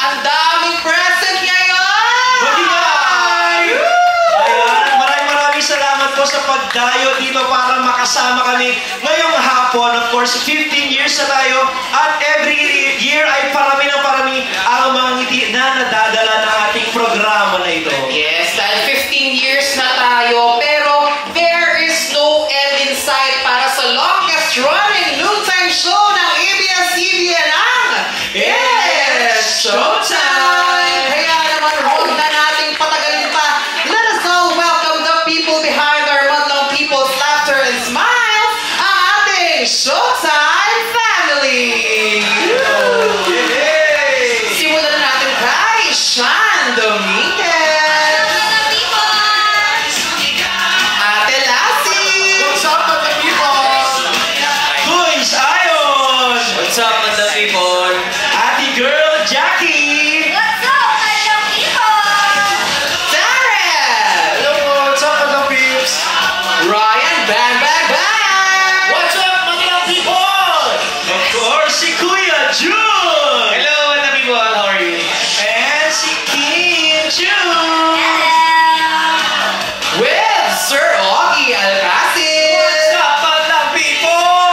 Ang daming present ngayon! Magigay! Ayan, maraming salamat po sa pagdayo dito para makasama kami ngayong hapon. Of course, 15 years na tayo at every year ay parami ng parami ang mga ngiti na nadadala ng ating programa na ito. Yes, dahil 15 years na tayo, pero there is no end in sight para sa longest running noontime show ng ABS-CBN ang Yes! Showtime! Kaya naman, huwag na nating patagalin pa. Let us all welcome the people behind our Madlang People's laughter and smiles, ang ating Showtime family! Simulan na natin kay Sean Dominguez! Ate Lassie! What's up, mga people? Kuis Ayon! What's up, mga people? Ate Girl Jackie! What's up, mga people? Darren! Hello po, what's up, mga peeps? Ryan Bang Bang Bang! What's up, mga people? Of course, si Kuya Jun! Hello, mga people. How are you? And si Kim Jun! With Sir Augie Alcacid! What's up, mga people?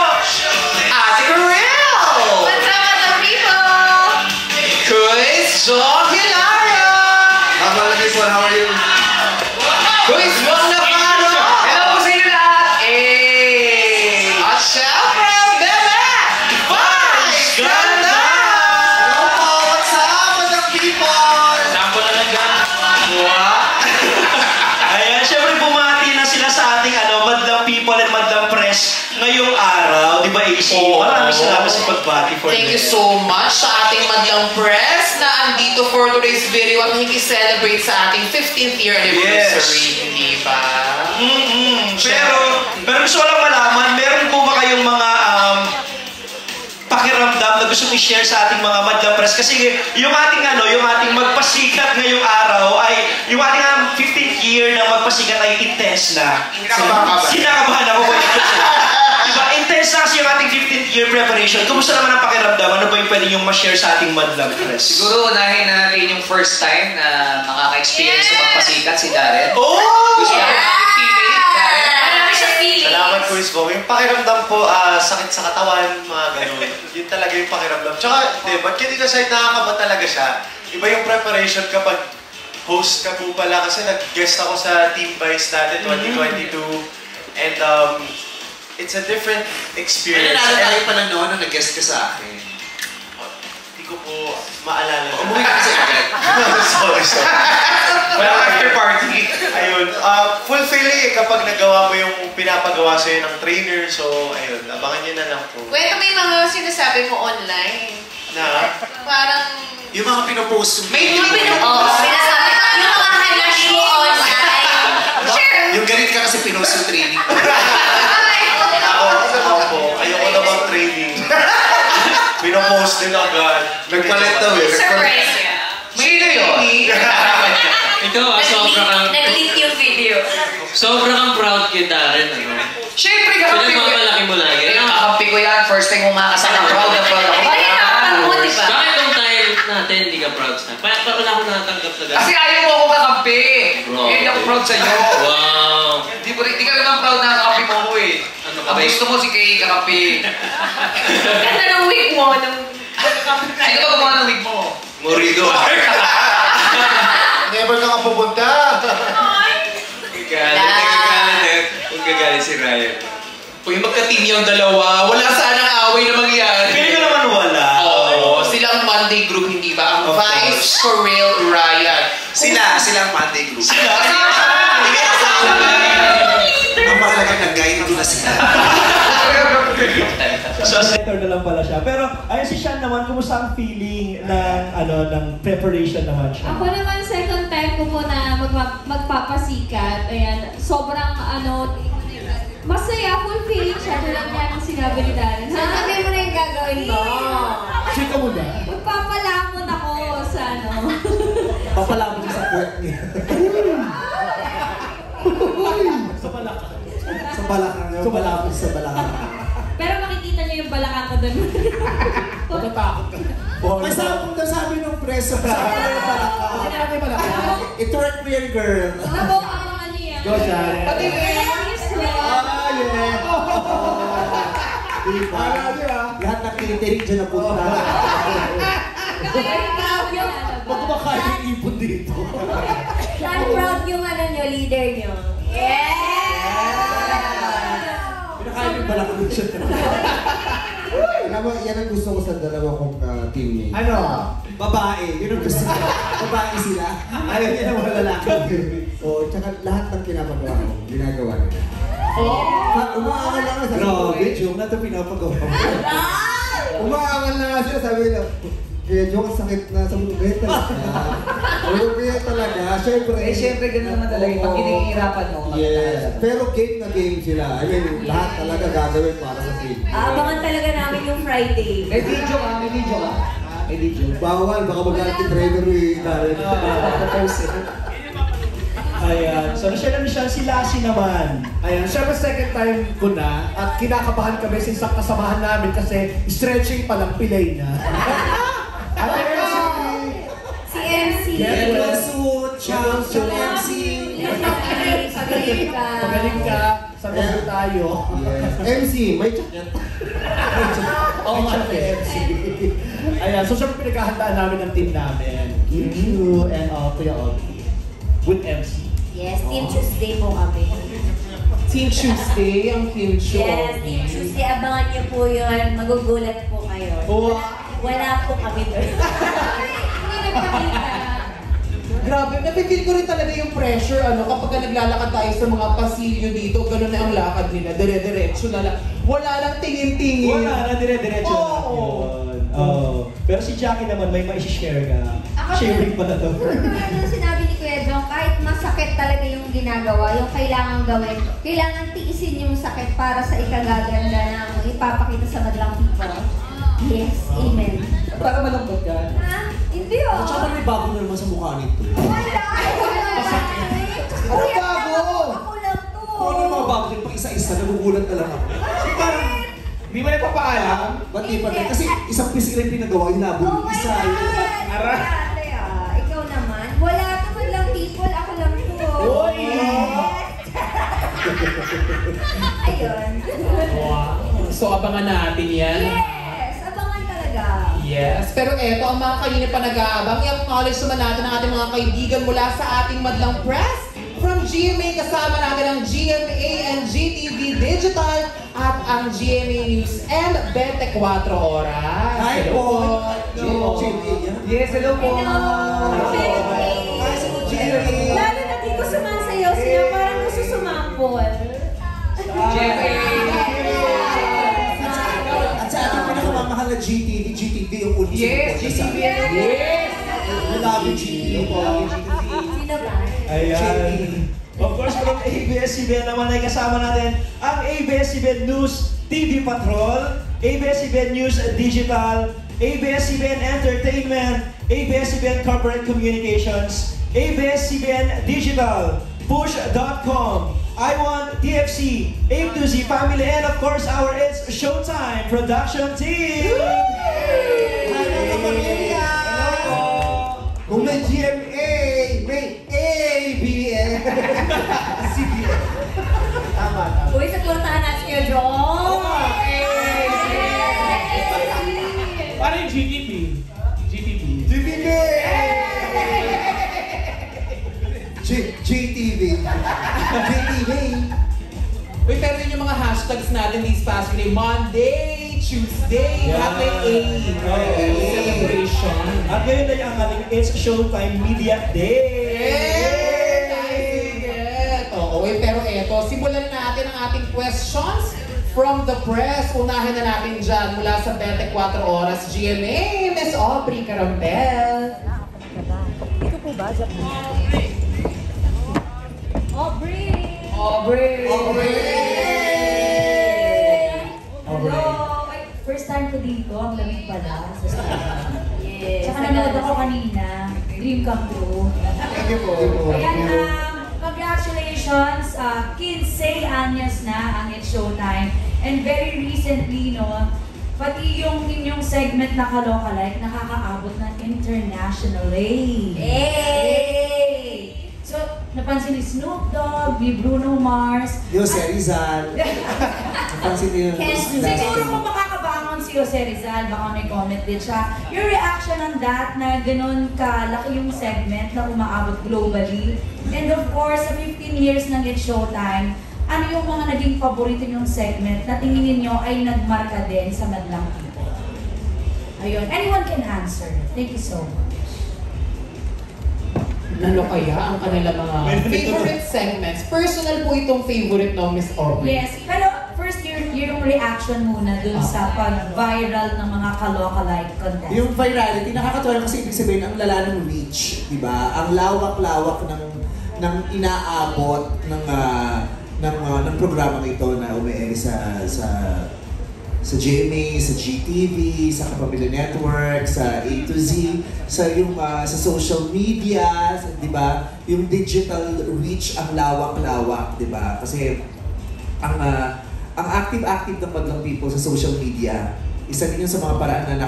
Ate Karel! What's up, mga people? Kuis John Hilario! Mga people, how are you? Kuis Juan Navarro! Hello po sa inyo lahat. At syempre, Bebe! Vice Ganda! Hello po, what's up, mga people? Sampo na lang dyan. Ayan, syempre bumati na sila sa ating Madlang People and Madlang Press ngayong araw. Di ba, AC? Oo. Maraming salamat sa pagbati for Thank you them. so much sa ating Madlang Press na andito for today's video at nakikiselebrate sa ating 15th year anniversary. Hindi ba? Pero gusto ko lang malaman, meron po ba kayong mga pakiramdam na gusto i-share sa ating mga Madlang Press? Kasi yung ating yung ating magpasikat ngayong araw ay yung ating 15th year na magpasikat ay intense na. Kinakabahan ka ba? Kinakabahan ako po. Diba, intense na kasi yung ating 15th year preparation. Kumusta naman ang pakiramdam? Ano ba yung pwede yung ma-share sa ating Madlang Press? Siguro unahin natin yung first time na makaka-experience sa pagpasikat si Darren. Oh! Gusto ko natin feeling, Darren. Marami siya feeling. Salamat, Kuis Bo. Yung pakiramdam po, sakit sa katawan, mga ganun. Yun talaga yung pakiramdam. Tsaka, di ba, kidding aside, nakakaba talaga siya. Iba yung preparation kapag host ka po pala. Kasi nag-guest ako sa Team Vice natin 2022. And it's a different experience. Nanalo tayo And- pa lang noon nung nag-guest ka sa akin. Hindi ko po maalala. Umuwi ka kasi agad. Sorry. Well, after party. Ayun. Fulfilling kapag nagawa mo yung pinapagawa sa'yo ng trainer. So, ayun. Abangan nyo na lang po. Kwento may mga sinasabi mo online. Na, Parang... Yung mga pinopost May yung mga Oo, sinasabi ko. Yung mga halash mo online. Sure. yung galit ka kasi pinost yung training. ako po. Ayoko na bang training. Pinopost din agad. Nagpalit daw eh. Surprise niya. Sino yun? Ikaw, sobra kang... Nag-leak yung video. Sobra kang proud kay Darren, ano? Siyempre, kakampi ko yan. Pinagmamalaki mo lagi. Kakampi ko yan. First time umakasama. Proud na proud ako. Iba rin ang mo, di ba? Bakit nung time natin, hindi ka proud sa... Parang wala akong natatanggap na Kasi ayaw mo ako kakampi. Bro. Hindi ako proud sa'yo. Wow! Di ka naman proud na kakampi mo ako eh. Ano ka Ang ba? gusto mo si Kay kakampi. Ganda ng wig mo. Sino ba gumawa ng wig mo? Morido. Never ka nga pupunta. Kung gagalit si Ryan. Uy, magka-team yung dalawa. Wala sanang away na mangyayari. Pili ko naman wala. Oo. Silang Monday group, hindi ba? Ang Of Vice, Corel, Ryan. Silang Monday group. Sila? Ang mahalaga ng guide ko na sila. So, center na lang pala siya. Pero, ayun si Sean naman, kumusta ang feeling ng, ng preparation naman siya? Ako naman, second time ko po na magpapasikat. Ayan, sobrang masaya, fulfilling siya. Tulad niya ang sinabi ni Darren. Sabi mo na yung gagawin mo. Sika mo na. Magpapalamon ako sa Papalamon sa court niya. Sa balakang. Sa balakang. Sa balakang. Sa balakang. Pero makikita niyo yung balakang ko doon. Matatakot ka. May sabong daw sabi nung preso. Sinabi pala ka. I-twerk mo yan, girl. Ako ang ano yan. Go, Jared. Pati Diba? Lahat ng catering dyan napunta. Proud yung Ba't kumakain yung ipon dito? Saan proud yung ano nyo, leader nyo? Pinakain yung balak ko siya. Alam mo, yan ang gusto ko sa dalawa kong teammate. Ano? Babae, yun ang gusto ko. Babae sila. Ayaw niya na mga lalaki. O, tsaka lahat ng pinapagawa ko, ginagawa nila. Umaangal lang nga, sabi ko, Kuya Jong, na ito pinapagawa ko. Umaangal na nga siya, sabi nila, Kuya Jong, sakit na sa mulugay talaga. Mulugay talaga, syempre. Eh, syempre, ganun naman talaga. Pag hinihirapan mo, Yes, pero game na game sila. I mean, lahat talaga gagawin para sa team. Abangan talaga namin yung Friday. May video ka, may video ka. May video. Bawal, baka mag-anti trainer yung Karen. Ayan. So, na-share namin siya si Lassie naman. Ayan, syempre second time ko na at kinakabahan kami sa isang kasamahan namin kasi stretching pa lang pilay na. At Si MC. Yellow suit, champ, MC. Pagaling ka. Pagaling ka, sagot tayo. Yes. MC, may check yan. Oo nga, MC. Ayan, so syempre pinaghahandaan namin ang team namin. Q and Kuya Ogie. With MC. Yes, Team Tuesday po kami. Team Tuesday, ang cute show. Yes, Team Tuesday. Abangan niyo po yun. Magugulat po kayo. Oh. Wala po kami doon. Hindi nagpakita. Grabe, napipil ko rin talaga yung pressure, kapag naglalakad tayo sa mga pasilyo dito, gano'n na ang lakad nila, dire-diretso na lang. Wala lang tingin-tingin. Wala na, dire-diretso Oo. lang yun. Oh. Pero si Jackie naman, may ma-share ka. Sharing pa na to. Ano sinabi ni Kuya Jong, kahit masakit talaga yung ginagawa, yung kailangan gawin, kailangan tiisin yung sakit para sa ikagaganda ng ipapakita sa madlang people. Yes, amen. Para malambot ka. Ha? Hindi oh. At saka may bago na naman sa mukha nito. Wala! Ano bago? Ako lang to. Kung ano yung mga bago din, pag isa-isa, nagugulat na lang ako. Parang, Hindi mo nagpapaalam? ba't di pa rin? Kasi isang piece rin pinagawa, hinabol Oh yung my isa. God! Aray. Ate, ikaw naman. Wala naman lang people, ako lang to. Uy! Ayun. So, abangan natin yan. Yes! Abangan talaga. Yes. Pero eto, ang mga kanina pa nag-aabang, i-acknowledge naman natin ang ating mga kaibigan mula sa ating madlang press. From GMA, kasama natin ang GMA and GTV Digital at ang GMA News and 24 Oras. Hi Hello po! Hello. Yes, hello po. Hi sa Jerry! Lalo na di ko sumasayaw sila, parang gusto sumampol. At sa ating pinakamamahal na GTV yung ulit. Yes, GTV. Yes. We love you, GTV. Sino ba? Ayan. Of course, from ABS-CBN naman ay kasama natin ang ABS-CBN News TV Patrol, ABS-CBN News Digital, ABS-CBN Entertainment, ABS-CBN Corporate Communications, ABS-CBN Digital, Push.com, I Want TFC, A to Z Family, and of course, our It's Showtime production team! Hello, pamilya! Kung may GMA, may ABN. CBN. Tama. Uy, supportahan natin yung Jong! Paano yung GTV? GTV. GTV! GTV. GTV. Uy, pero yun yung mga hashtags natin these past few days. Monday, Tuesday, Happy Celebration. At ngayon na yung ating It's Showtime Media Day! Oo, pero eto, simulan natin ang ating questions from the press. Unahin na natin dyan mula sa 24 Oras GMA, Miss Aubrey Carampel. Aubrey! Aubrey! Hello! Ay, first time ko dito, ang lamig pala sa studio. Yes. Tsaka nanood ako kanina, dream come true. Thank you po. Ayan, congratulations, 15 anyos na ang It's Showtime. And very recently, no, Pati yung inyong segment na Kalokalike, nakakaabot ng internationally. Hey! So, napansin ni Snoop Dogg, ni Bruno Mars. Jose Rizal. Napansin niyo yung Siguro kung makakabangon si Jose Rizal, baka may comment din siya. Your reaction on that, na ganun kalaki yung segment na umaabot globally. And of course, sa 15 years ng It's Showtime, ano yung mga naging paborito yung segment na tingin ninyo ay nagmarka din sa madlang people? Ayun, anyone can answer. Thank you so much. Ano kaya ang kanila mga favorite segments? Personal po itong favorite no, Miss Aubrey. Yes, pero first yung reaction muna dun sa pag-viral ng mga Kalokalike contest. Yung virality, nakakatawa kasi ibig sabihin ang lala ng reach, di ba? Ang lawak-lawak ng inaabot ng programang ito na umi-air sa GMA, sa GTV, sa Kapamilya Network, sa A to Z, sa social media, di ba? Yung digital reach ang lawak-lawak, di ba? Kasi ang active-active ng madlang people sa social media, isa din yun sa mga paraan na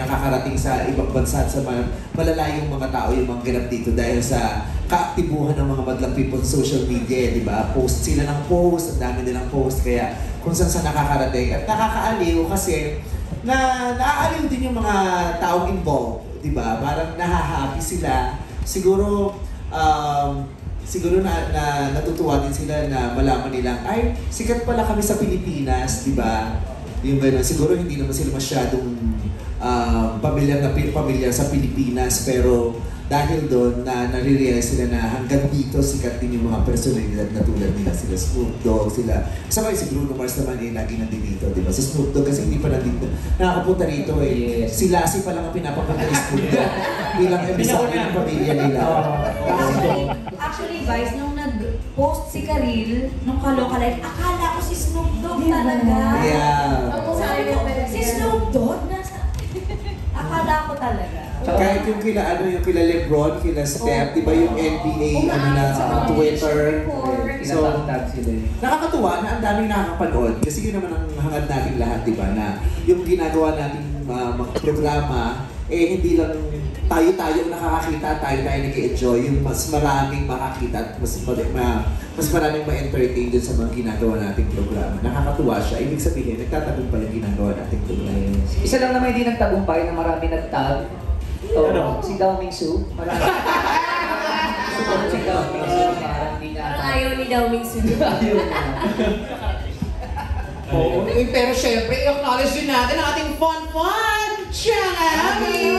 nakakarating sa ibang bansa at sa malalayong mga tao yung mga ganap dito dahil sa kaaktibuhan ng mga madlang people sa social media, di ba? Post sila ng post, ang dami nilang post, kaya kung saan nakakarating. At nakakaaliw kasi naaaliw din yung mga taong involved, di ba? Parang nahahappy sila. Siguro natutuwa din sila na malaman nilang, ay, sikat pala kami sa Pilipinas, di ba? Yung gano'n, siguro hindi naman sila masyadong pamilyar sa Pilipinas, pero dahil doon nare-realize sila na hanggang dito sikat din yung mga personalidad na tulad nila, sila Snoop Dogg, sabay si Bruno Mars naman lagi nandito dito, di ba? Si Snoop Dogg kasi hindi pa nandito, nakakapunta rito eh. Si Lassie pa lang ang pinapapunta ni Snoop Dogg bilang emisaryo ng pamilya nila. Actually, Vice, nung nag-post si Karil, nung Kalokalike, akala ko si Snoop Dogg talaga. Yeah. Sabi ko, si Snoop Dogg? Akala ko talaga. Kahit yung kila Lebron, kila Steph, di ba yung NBA, Twitter. So, nakakatuwa na ang daming nakakapanood. Kasi yun naman ang hangad natin lahat, di ba? Na yung ginagawa nating mga programa, hindi lang tayo nakakakita, tayo nag-enjoy. Yung mas maraming makakita at mas maraming ma-entertain din sa mga ginagawa nating programa. Nakakatuwa siya. Ibig sabihin, nagtatagumpay yung ginagawa nating programa. Isa lang naman hindi nagtagumpay na marami nagtag. Si Dao Mingsu. Si Dao Mingsu. Ayaw ni Dao Mingsu. Pero syempre, i-acknowledge din natin ang ating fun Chang Ami!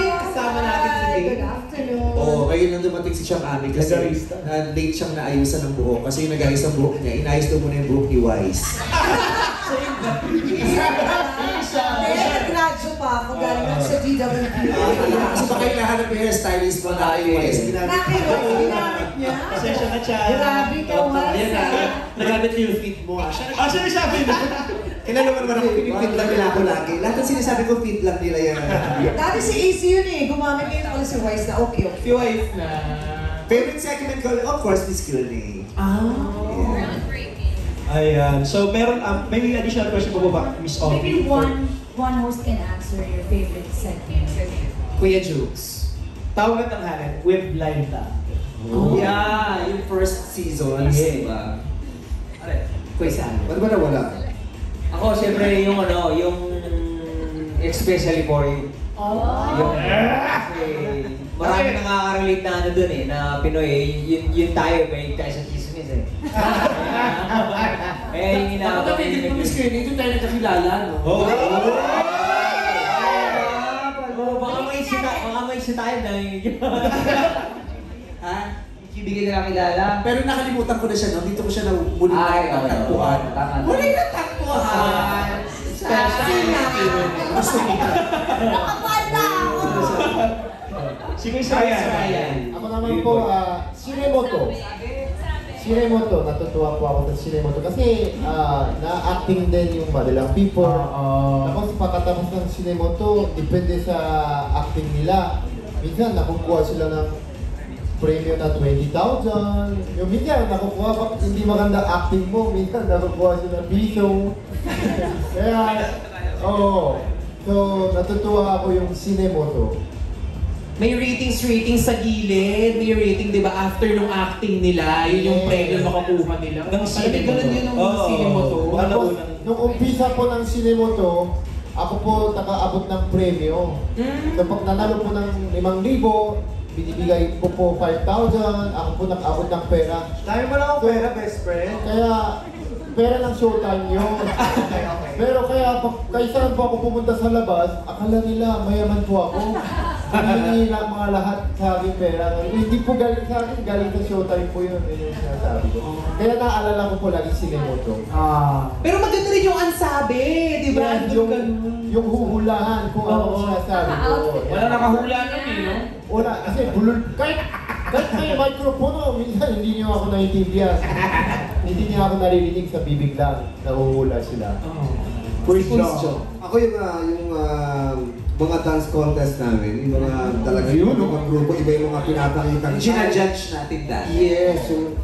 Kasama natin today. Good afternoon. Ngayon lang dumating si Chang Ami kasi late siyang naayusan ng buhok. Kasi yung nag-ayos ng buhok niya, inayos daw muna yung buhok ni Wise. Nagradyo pa ako galing ako sa DWP. Kasi baka hinahanap yung hairstylist mo na yung Wise. Ginamit niya? Pasensya na siya. Grabe ka, Wise. Nagamit niyo yung feet mo. Sinasabi mo? Kailan naman ako, pinipit lang nila ako lagi. Lahat ng sinasabi ko, fit lang nila yan. Dati si AC yun eh. Gumamit ngayon pala si Wise na okay. Si Wise na. Favorite segment ko, of course, Miss Q&A. Ayan. So, may additional question po ba, Miss Aubrey? Maybe one host can answer your favorite segment. Kuya Jukes. Tawag at tanghalan with blind tag. Yeah, yung first season. Diba? Kuya Saan. Ba't ba nawala? Ako, siyempre, yung especially for you. Kasi marami nakaka-relate na dun na Pinoy, yun tayo, may tayo sa chismis eh. Yung Ako kami, din mo Miss Q&A, doon tayo nagkakilala, no? Baka may isa tayo na yun. Ha? Ibigay na nakilala. Pero nakalimutan ko na siya, no? Dito ko siya muli natagpuan. Muli natagpuan! Gusto niya. Nakapala ako! Sige, Ryan. Ako naman po, Shiremoto, natutuwa po ako sa Shiremoto kasi na-acting din yung Madalang People. Tapos pagkatapos ng Shiremoto, depende sa acting nila. Minsan nakukuha sila ng premium na 20,000. Yung minsan nakukuha, bakit hindi maganda acting mo, minsan nakukuha sila ng piso. Kaya Oo. So, natutuwa ako yung Cinemoto. May ratings sa gilid. May rating, di ba, after nung acting nila, yun yung premyo na makukuha nila. Ng Cinemoto. Ganun yun ng Cinemoto. Nung umpisa po ng Cinemoto, ako po nakaabot ng premyo. So pag nanalo po ng 5,000, binibigay ko po 5,000, ako po nakaabot ng pera. Dahil mo lang ako pera, best friend. Kaya, pera lang showtime yun. Pero kaya saan po ako pumunta sa labas, akala nila mayaman po ako. Hindi nila mga lahat sa akin pera. Hindi po galing sa akin, galing sa showtime po yun. Yun yung sinasabi ko. Kaya naalala ko po lagi Cinemoto. Pero maganda rin yung ansabi, di ba? Yung huhulahan kung ano sinasabi ko. Wala nakahula nun eh, no? Wala, kasi bulol. Kahit may microphone, minsan hindi niyo ako naiintindihan. Hindi niyo ako naririnig sa bibig lang. Nahuhula sila. Ako yung mga dance contest namin, yung mga talaga yung mga grupo, iba yung mga pinapakita. Ginajudge natin dahil. Yes. So,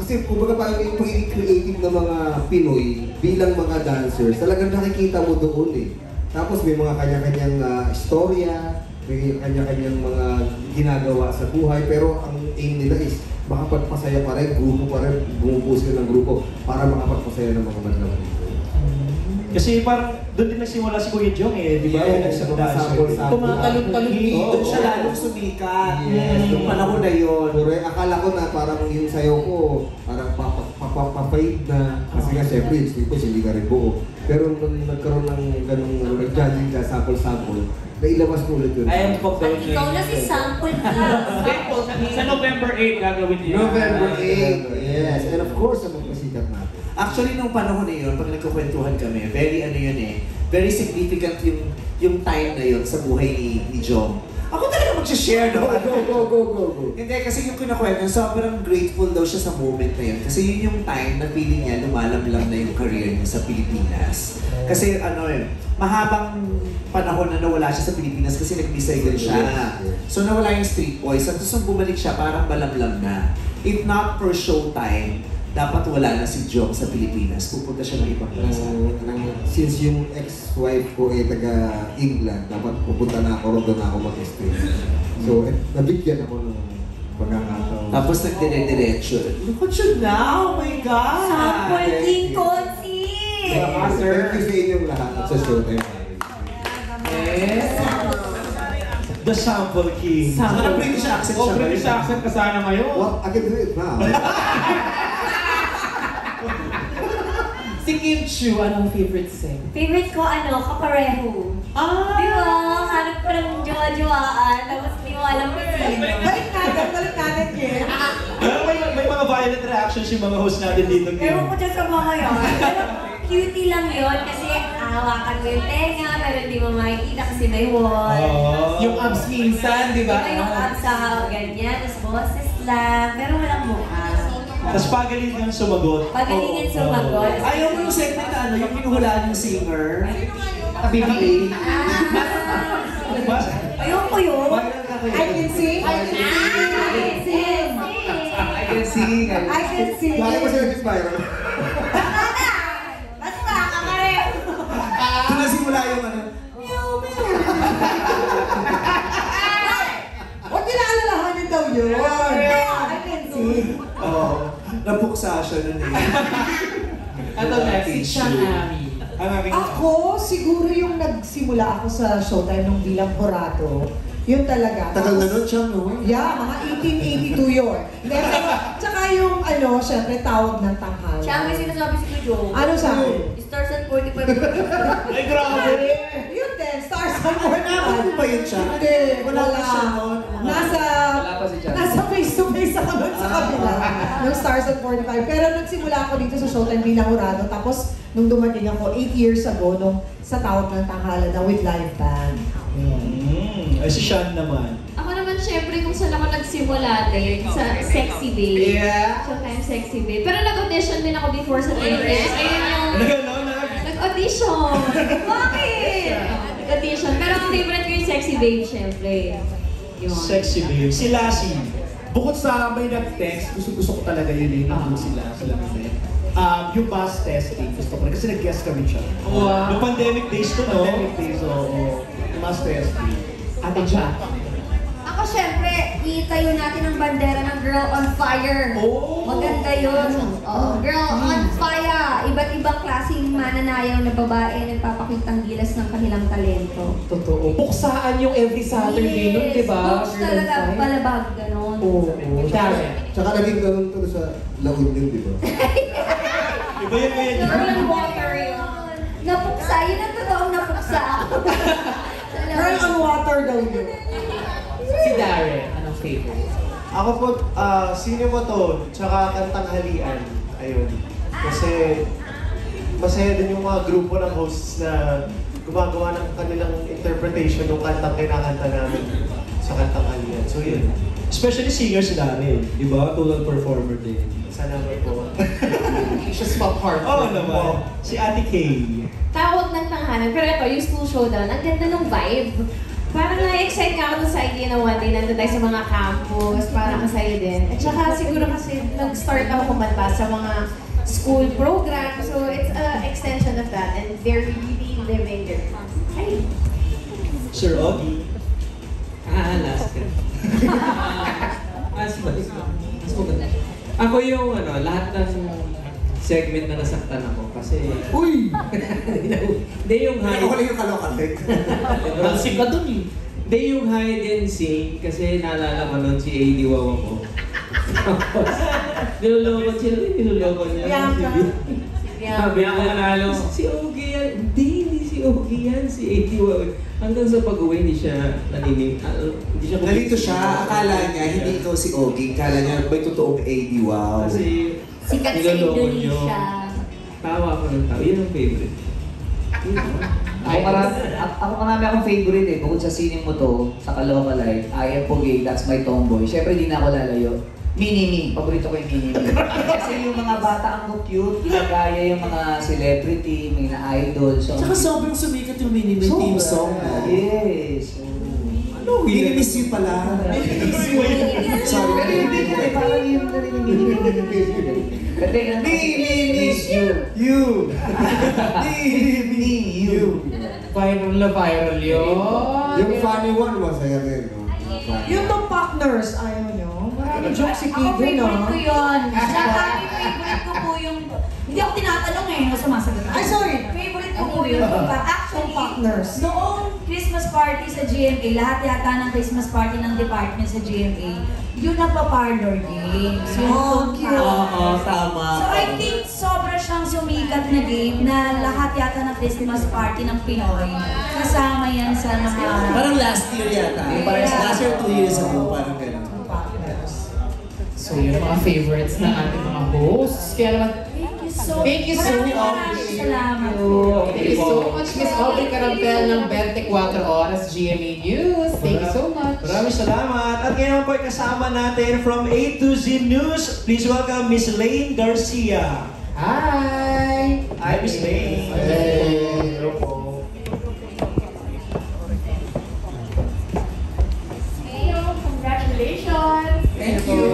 kasi kumbaga parang yung pagiging creative ng mga Pinoy bilang mga dancers, talagang nakikita mo doon eh. Tapos may mga kanya-kanyang istorya, may kanya-kanyang mga ginagawa sa buhay, pero ang aim nila is makapagpasaya pa rin, grupo pa rin, bumubuo sila ng grupo para makapagpasaya ng mga madlang people. Kasi parang doon din nagsimula si Kuya Jong eh, di ba? Tumatalon-talon dito siya lalong sumikat. Yung panahon na yun. Akala ko na parang yung sayo ko, parang papapapapapapayid na. Kasi nga syempre, yung sleep ko, hindi ka rin buo. Pero nung nagkaroon ng ganung nag-judging ka, sample-sample, nailabas ko ulit yun. At ikaw na si sample ka. Sa November 8 gagawin niya. November 8, yes. And of course, ang magpasikat natin. Actually, nung panahon na yun, pag nagkukwentuhan kami, very significant yung time na yun sa buhay ni Jom. Ako talaga mag-share, no? Go. Hindi, kasi yung kinakwento, sobrang grateful daw siya sa moment na yun. Kasi yun yung time na feeling niya, lumalamlam na yung career niya sa Pilipinas. Kasi mahabang panahon na nawala siya sa Pilipinas kasi nag-misagal siya. So nawala yung Street Boys. At nung bumalik siya, parang malamlam na. If not for showtime, dapat wala na si Jom sa Pilipinas. Pupunta siya ng ibang bansa. Since yung ex-wife ko ay taga-England, dapat pupunta na ako, doon na ako mag-stream. So, nabigyan ako ng pagkakataon. Tapos nagdire-diretso. Look at you now! Oh my God! Sample King Kotsi! Thank you sa inyong lahat at sa showtime. Yes! The Sample King. Sana British accent siya. British accent ka sana ngayon. Well, I can do it now. Si Kim Chiu, anong favorite sing? Favorite ko Kapareho. Di ba? Hanap ko ng jowa-jowaan, tapos di mo alam kung sino. Balik natin, Kim. May mga violent reactions yung mga host natin dito, Kim. Ewan ko dyan sa mga yun. Pero cutie lang yun kasi hawakan mo yung tenga, pero hindi mo makikita kasi may wall. Yung abs minsan, di ba? Yung abs sa ganyan, tapos boses lang, pero walang mukha. Tapos pagalingan sumagot. Pagalingan sumagot. Ayaw mo yung segment na yung pinuhulaan yung singer? BBA. Ayoko yun. I can sing. I can sing. Bakit mo sila Byron? Basta, Kapareho. Doon na simula yung Huwag kinaalalahanin daw yun. I can sing. Napuksa siya nun eh. Ano next? Si Chanami. Ako, siguro yung nagsimula ako sa Showtime nung bilang Horato. Yun talaga. Tagal na nun siya, no? Yeah, mga 1882 yun. Pero, tsaka yung, syempre, tawag ng tanghal. Siya may sinasabi si Kujo. Ano sabi? Stars at 45. Ay, grabe! Yun din, Stars at 45. Ano ba yun siya? Hindi, Wala siya noon. Nasa face-to-face ako nun sa kabila. Yung Stars at 45. Pero nagsimula ako dito sa Showtime bilang Horato. Tapos, nung dumating ako 8 years ago, nung sa tawag ng tanghala na with live band. Ay, si Sean naman. Ako naman, syempre, kung saan ako nagsimula din, sa Sexy Babe. Yeah. Showtime Sexy Babe. Pero nag-audition din ako before sa TNS. Ayun yung... Nag-audition! Bakit? Nag-audition. Pero ang favorite ko yung Sexy Babe, syempre. Sexy Babe. Si Lassie. Bukod sa may nag-text, gusto ko talaga yun sila. yung bus testing, gusto ko rin. Kasi nag-guest kami siya. Wow. Yung pandemic days to, no? Pandemic days, oo. Bus testing. Ate Cha. Ako syempre, itayo natin ang bandera ng Girl on Fire. Oh. Maganda yun. Girl on Fire. Iba't ibang klaseng mananayaw na babae nagpapakitang gilas ng kanilang talento. Totoo. Puksaan yung every Saturday nun, di ba? Books talaga, palabag, gano'n. Oo. Darren. Tsaka naging ganun to sa La Union, di ba? Iba yun, kuya. Girl on Water yun. Napuksa, yun ang totoong napuksa. Girl on Water daw yun. Si Darren, anong favorite? Ako po, Cinemoto, tsaka Kantang Halian. Ayun. Kasi masaya din yung mga grupo ng hosts na gumagawa ng kanilang interpretation ng kantang kinakanta namin sa Kantang Halian. So yun. Especially singer si Darren, di ba? Total performer din. Salamat po. She's pop heart. Oo naman. Si Ate Kay. Tawag ng tanghalan. Pero ito, yung school showdown, ang ganda ng vibe. Parang na-excite ka ako sa idea na one day nandun tayo sa mga campus, parang masaya din. At saka siguro kasi nag-start ako kumanta sa mga school program, so it's an extension of that and they're really living their ay. Sir Ogie. Last ka. Ako yung lahat ng segment na nasaktan ako kasi... Uy! Hindi yung hide... Ako lang yung kalokalit. Ransik ka dun eh. Hindi yung hide and seek kasi naalala ko nun si AD Wow ako. Nilolokon sila, nilolokon niya. Sabi niya nanalo. Si Ogie yan. Hindi si Ogie yan. Si AD Wow. Hanggang sa pag-uwi, hindi siya naninig. Nalito siya. Akala niya, hindi ikaw si Ogie. Akala niya, may totoong AD Wow. Kasi sikat sa Indonesia. Tawa ko ng tao. Yun ang favorite. Ako marami akong favorite eh. Bukod sa Cinemoto, sa Kaloka Life, I Am Pogay, That's My Tomboy. Siyempre, di na ako lalayo. Mini-Me. Paborito ko yung Mini-Me. Kasi yung mga bata ang cute, ginagaya yung mga celebrity, mga idol. So, Tsaka sobrang sumikat yung Mini-Me team song. Yes. Ano? Mini-miss you pala. Sorry. Pero hindi ko eh. Parang yung Mini-miss you. You. Mini-me you. Viral na viral yun. Yung funny one, masaya rin. No? Yung top partners, ayaw nyo? Maraming joke si Ako Kid no? favorite ko yun. Favorite ko po yung... Hindi ako tinatanong eh, sumasagot ako. Ay, sorry. Favorite ko po yung actually, partners. noong Christmas party sa GMA, lahat yata ng Christmas party ng department sa GMA, yun nagpa-parlor games. Oh, cute. Oo, tama. So I think sobra siyang sumikat na game na lahat yata ng Christmas party ng Pinoy. Kasama yan sa mga... Parang last year yata. Parang last year, 2 years ago. Parang gano'n. So yung mga favorites na ating mga hosts. Kaya naman, thank you so much. Salamat Thank you so much, Miss Audrey Carampel ng 24 Oras GMA News. Thank you so much. Maraming salamat. At ngayon po ay kasama natin from A to Z News. Please welcome Miss Lane Garcia. Hi! Hi, Miss Lane. Hey! Hello po. Hey, congratulations! Thank you.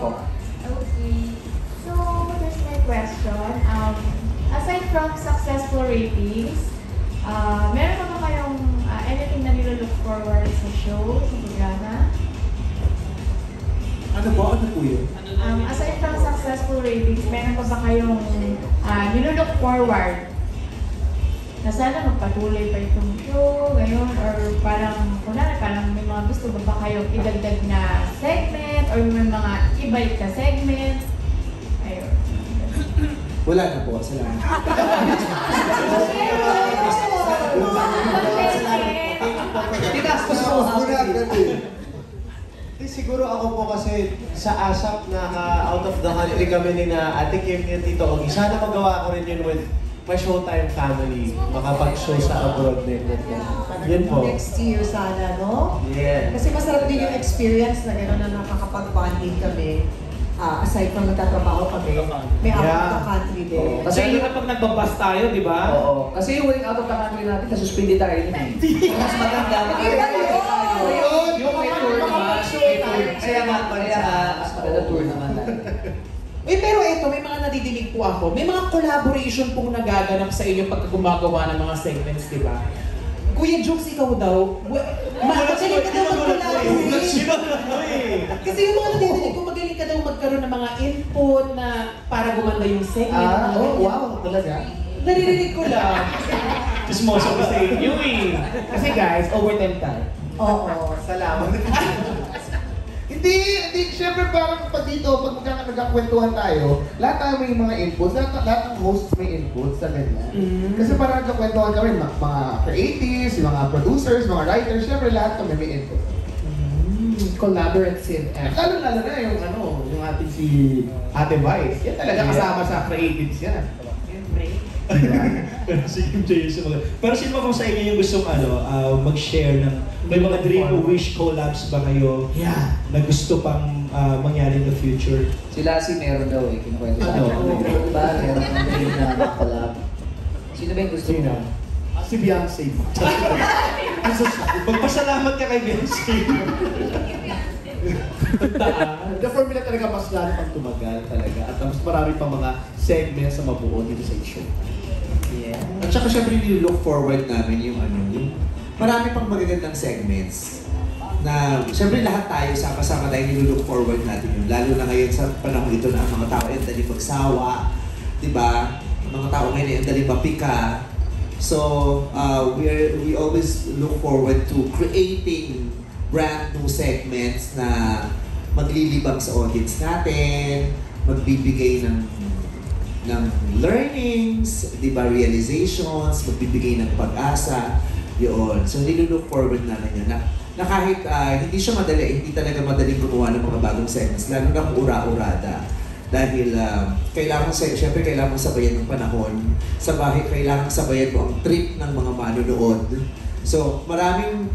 Okay. So, here's my question. Aside from successful ratings, meron pa ba kayong anything na nilo-look forward sa show, sa programa? Ano po? Ano po yun? Aside from successful ratings, meron pa ba kayong nilo-look forward na sana magpatuloy pa itong show, ngayon, or parang, parang may mga gusto ba kayong idagdag na segment, or may mga ibalik na segment? Ayun. Wala na po. Salamat. Tinastos ko siguro ako po kasi sa ASAP na out of the country kami ni na Ate Kim ni Tito Ogie. Sana magawa ko rin yun with my Showtime family. Makapag-show sa abroad din. Yun po. Next year sana, no? Yeah. Kasi masarap din yung experience na gano'n na nakakapag-bonding kami. Aside from nagtatrabaho kami, may out of the country din. Kasi yung pag nagbabas tayo, di ba? Oo. Kasi yung way out of the country natin, nasuspindi tayo yun eh. Mas maganda. Yung may tour naman. Kaya mas maganda tour naman tayo. Pero ito, may mga nadidinig po po ako, may mga collaboration pong nagaganap sa inyo pagka gumagawa ng mga segments, di ba? Kuya Jokes, ikaw daw, magaling ka daw mag-collaborate. Kasi yung mga nadidinig ko, magaling ka daw magkaroon ng mga input na para gumanda yung segment. Wow, talaga? Naririnig ko lang. Chismoso ko sa inyo eh. Kasi guys, overtime tayo. Oo. Salamat. Hindi, syempre parang pag dito, pag nagkakwentuhan tayo, lahat tayo may mga inputs, lahat ng hosts may inputs sa ganyan. Kasi parang nagkakwentuhan kami, mga creatives, yung mga producers, mga writers, syempre lahat kami may input. Collaborative effort. Lalo na yung ating si Ate Vice. Yan talaga kasama sa creatives yan. Pero si Kim J yung sumagot. Pero sino ba kung sa inyo yung gustong mag-share ng may mga dream o wish collabs ba kayo na gusto pang mangyari in the future? Sila si meron daw eh, kinukwento sa akin. Diba? Meron ng dream na collab. Sino ba yung gusto mo? Si Beyonce. Magpasalamat ka kay Beyonce. The formula talaga mas lalo pang tumagal talaga at mas marami pang mga segments na mabuo dito sa show. Yeah. At saka syempre nilook forward namin yung marami pang magagandang segments na syempre lahat tayo sama-sama tayo nilook forward natin yun. Lalo na ngayon sa panahon ito na ang mga tao ay dali magsawa, di ba? Mga tao ngayon ay dali mapika. So, we always look forward to creating brand new segments na maglilibang sa audience natin, magbibigay ng learnings, di ba, realizations, magbibigay ng pag-asa, yun. So, nilook forward namin yun na kahit hindi siya madali, hindi talaga madaling gumawa ng mga bagong segments, lalo na kung ura-urada. Dahil syempre kailangan sabayan ng panahon, kailangan sabayan mo ang trip ng mga manonood. So, maraming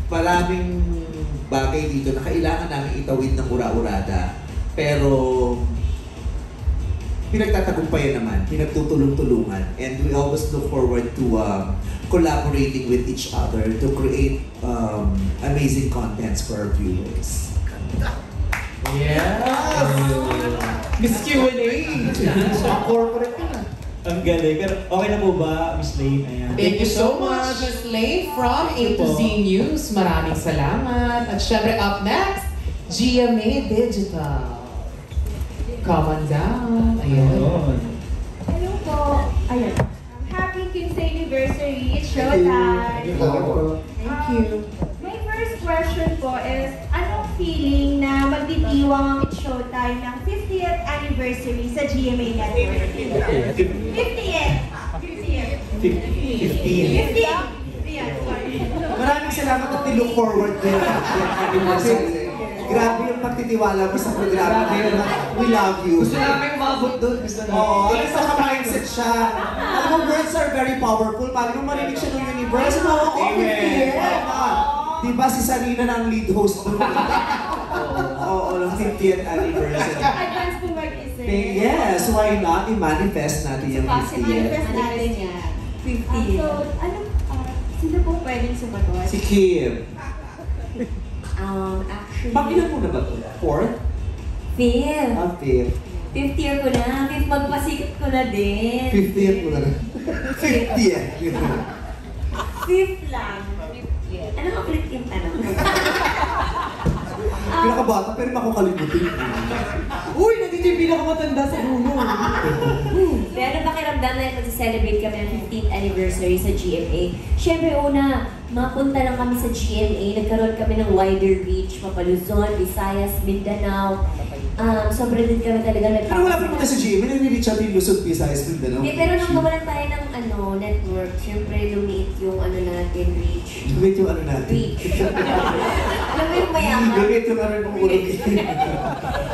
bagay dito na kailangan namin itawid ng ura-urada. Pero, pinagtatagumpayan naman, pinagtutulong-tulungan. And we always look forward to collaborating with each other to create amazing contents for our viewers. Yes! Miss Q&A! Corporate na. Ang galing. Pero okay na po ba, Miss Lane? Ayan. Thank you so much, Miss Lane from A to Z News. Maraming salamat. At syempre up next, GMA Digital. Come on down. Ayun. Hello po. Ayun. Happy 15th anniversary. It's showtime. Thank you. My first question po is, anong feeling na magdidiwang ang It's Showtime ng 50th anniversary sa GMA Network? 50th! 15. Maraming salamat at nilook forward ko yung anniversary. Grabe yung pagtitiwala mo sa programa. We love you. Gusto namin umabot doon. Oo, at sa ka-mindset siya. Alam mo, words are very powerful. Paano mo marinig siya ng universe? Diba si Sarina na ang lead host doon? Oo, ng 50th anniversary. Advance po mag-isip. Yes, why not? I-manifest natin yung 50th. Manifest natin yan. 50th. So, sino po pwedeng sumagot? Si Kim. Actually... Pakilan mo na ba ito? 4th? 5th. 5th. 5th year ko na. 5th magpasikat ko na din. 50th mo na rin. 50th. 5th lang. Ano ka ulit yung tanong? Pinakabata pero makakalimutin. Uy, nandito yung pinakamatanda sa dulo. Pero pakiramdam na mag-celebrate kami ng 15th anniversary sa GMA. Siyempre, una, mapunta lang kami sa GMA. Nagkaroon kami ng wider reach. Luzon, Visayas, Mindanao. Sobra din kami talaga nagpapasikat. Pero wala pa naman sa GMA. Nag-reach out yung Luzon, Visayas, Mindanao. Hindi, pero nung nawalan tayo ng network, siyempre lumiit yung natin, reach. Lumiit yung natin? Reach. Alam mo yung mayaman? Lumiit yung ng ulo.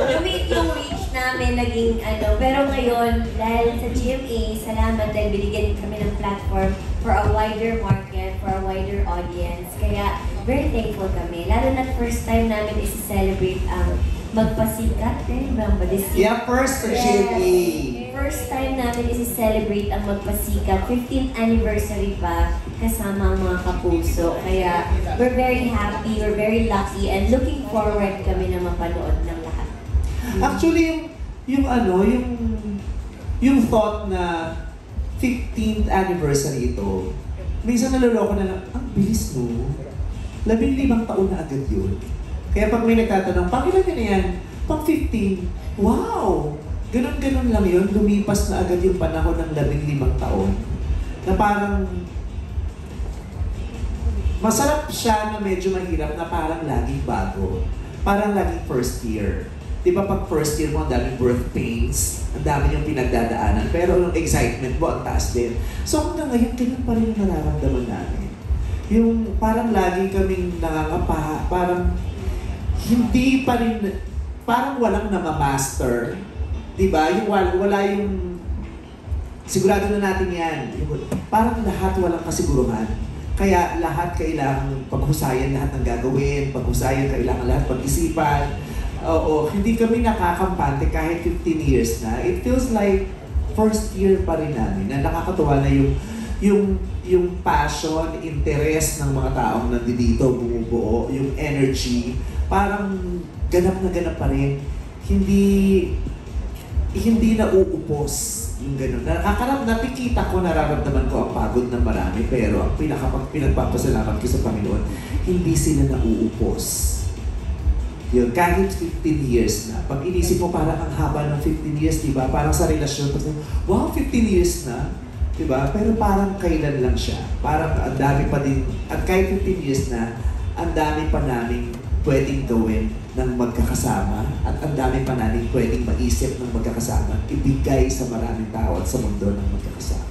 Lumiit yung reach namin, naging Pero ngayon, dahil sa GMA, salamat dahil binigyan kami ng platform for a wider market, for a wider audience. Kaya, very thankful kami. Lalo na first time namin is-celebrate ang magpasikat, remember this year? Yeah, first sa GMA. First time namin is-celebrate ang magpasikat. 15th anniversary pa, kasama ang mga kapuso. Kaya, we're very happy, we're very lucky, and looking forward kami na mapanood ng lahat. Actually, yung yung thought na 15th anniversary ito, minsan naloloko na lang, ang bilis no. 15 taon na agad yun. Kaya pag may nagtatanong, pakilan na yan? Pang 15, wow! Ganon-ganon lang yun, lumipas na agad yung panahon ng 15 taon. Na parang, masarap siya na medyo mahirap na parang laging bago. Parang laging first year. Di ba pag first year mo, ang daming birth pains, ang dami yung pinagdadaanan, pero yung excitement mo, ang taas din. So hanggang ngayon, ganyan pa rin yung nararamdaman namin. Yung parang lagi kaming nangangapa, parang hindi pa rin, parang walang namamaster. Di ba? Yung wala yung, sigurado na natin yan. Parang lahat walang kasiguruhan. Kaya lahat kailangan paghusayan lahat ng gagawin, paghusayan kailangan lahat pag-isipan. Oo, hindi kami nakakampante kahit 15 years na. It feels like first year pa rin namin na nakakatuwa na yung passion, interest ng mga taong nandito bumubuo, yung energy, parang ganap na ganap pa rin. Hindi na uupos yung gano'n. Nakikita ko, nararamdaman ko ang pagod ng marami, pero ang pinagpapasalamat ko sa Panginoon, hindi sila nauupos. Yun, kahit 15 years na. Pag inisip mo parang ang haba ng 15 years, di ba? Parang sa relasyon, wow, 15 years na. Di ba? Pero parang kailan lang siya. Parang ang dami pa din, at kahit 15 years na, ang dami pa namin pwedeng gawin ng magkakasama at ang dami pa namin pwedeng maisip ng magkakasama, ibigay sa maraming tao at sa mundo ng magkakasama.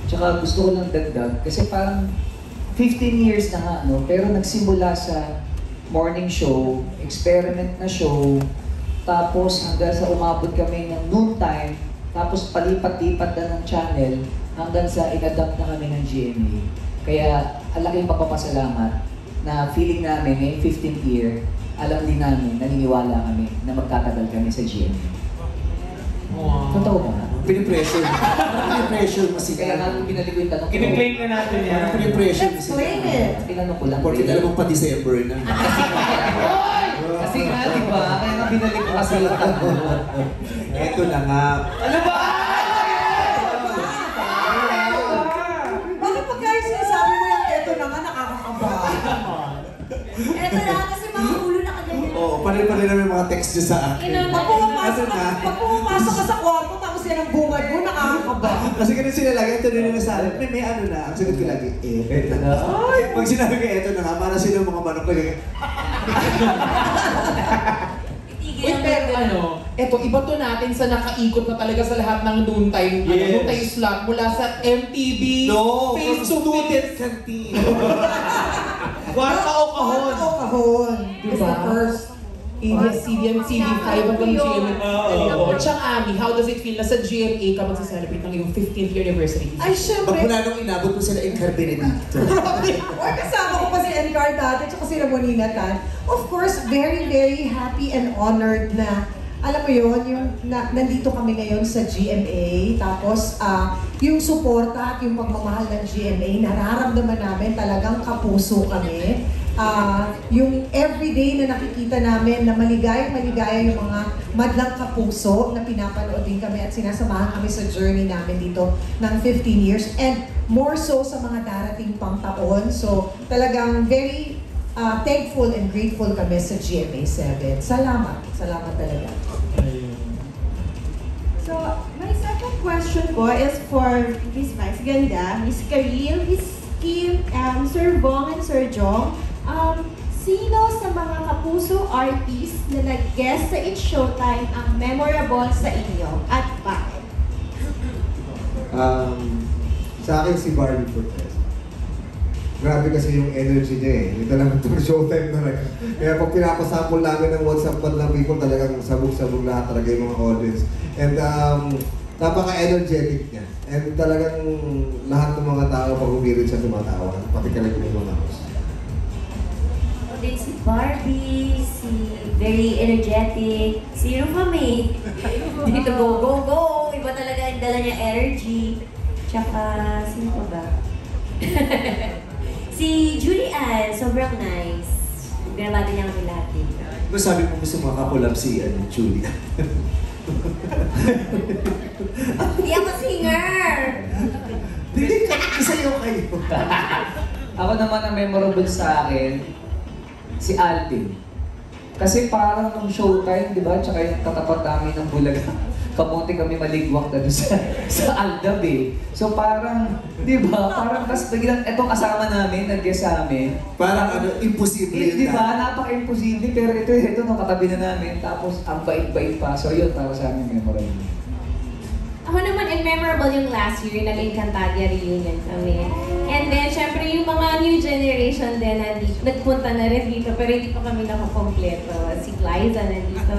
Tsaka gusto ko lang dagdag, kasi parang 15 years na nga, no? Pero nagsimula sa morning show, experiment na show, tapos hanggang sa umabot kami ng noontime, tapos palipat-lipat na ng channel, hanggang sa inadapt na kami ng GMA. Kaya, ang laking pagpapasalamat na feeling namin ngayong 15th year, alam din namin, naniniwala kami na magtatagal kami sa GMA. Wow. Totoo ba? Pinipressure. Pinipressure mo si Kaya nga binalik ko yung tanong ko. Kine-claim na natin yan. Pinipressure mo si Explain it. Tinanong ko lang. Porque alam mo pa December na. Kasi nga, di ba? Kaya nga binalik ko kasi yung tanong. Eto na nga. Ano ba? Bakit pagka yung sinasabi mo yung eto na nga, nakakakaba? Eto na, kasi mga ulo na kaganyan. Oo, pare-pare na may mga text dyan sa akin. Pag pumapasok ka sa kwarto, tapos yan ang bungad mo, nakakakaba. Kasi ganun sila lagi, ito din na sa akin. May ano na, ang sagot ko lagi, eto na. Ay, pag sinabi ko eto na nga, para sila mga manok lagi. Wait, pero eto, iba to natin sa nakaikot na talaga sa lahat ng noontime, noontime slot mula sa MTV, Face to Student Canteen. Kwarta o kahon. Kwarta o kahon. It's the first ABS-CBN, TV5 hanggang GMA. Chang Ami, how does it feel na sa GMA ka magsa-celebrate ng iyong 15th year anniversary? Ay, syempre. Magmula nung inabot ko sila Encar Benedicto. Or kasama ko pa si Encar dati, tsaka si Ramonina Tan. Of course, very, very happy and honored na, alam mo yun, yung nandito kami ngayon sa GMA. Tapos, yung suporta at yung pagmamahal ng GMA, nararamdaman namin talagang kapuso kami. Yung everyday na nakikita namin na maligaya yung mga madlang kapuso na pinapanood din kami at sinasamahan kami sa journey namin dito ng 15 years and more so sa mga darating pang taon. So talagang very thankful and grateful kami sa GMA 7. Salamat. Salamat talaga. So, my second question po is for Miss Vice Ganda, Miss Karil, Miss Kim, Sir Bong and Sir Jong. Sino sa mga kapuso artist na nag-guest sa It's Showtime ang memorable sa inyo at bakit? Sa akin si Barbie Fortes. Grabe kasi yung energy niya eh. Ito lang itong Showtime talaga. Kaya pag pinapasample namin ng WhatsApp call ng people, talagang sabog-sabog lahat talaga yung mga audience. And napaka-energetic niya. And talagang lahat ng mga tao pag umirit siya tumatawa. Pati talaga yung mga host. Din si Barbie, si very energetic, si kami. Dito go, go, go! Iba talaga ang dala niya energy. Tsaka, sino pa ba? Si Julian, sobrang nice. Binabati niya kami lahat dito. Sabi mo gusto makakulab si Julia. Hindi ako singer! Hindi ka, isayaw kayo. Ako naman ang memorable sa akin, si Alvin. Kasi parang nung showtime, di ba? Tsaka yung katapat namin ng Bulaga. Kamunti kami maligwak na doon sa Aldab eh. So parang, di ba? Parang tas biglang itong kasama namin, nag-guest sa amin. Parang ano, imposible yun. Di ba? Napaka-imposible. Pero ito, nakatabi na namin. Tapos ang bait-bait pa. So yun, para sa amin memorable. Ako naman, memorable yung last year, naging Cantadia reunion kami. And then, syempre, yung mga new generation din, nagpunta na rin dito, pero hindi pa kami nakakompleto. Si Glyza nandito,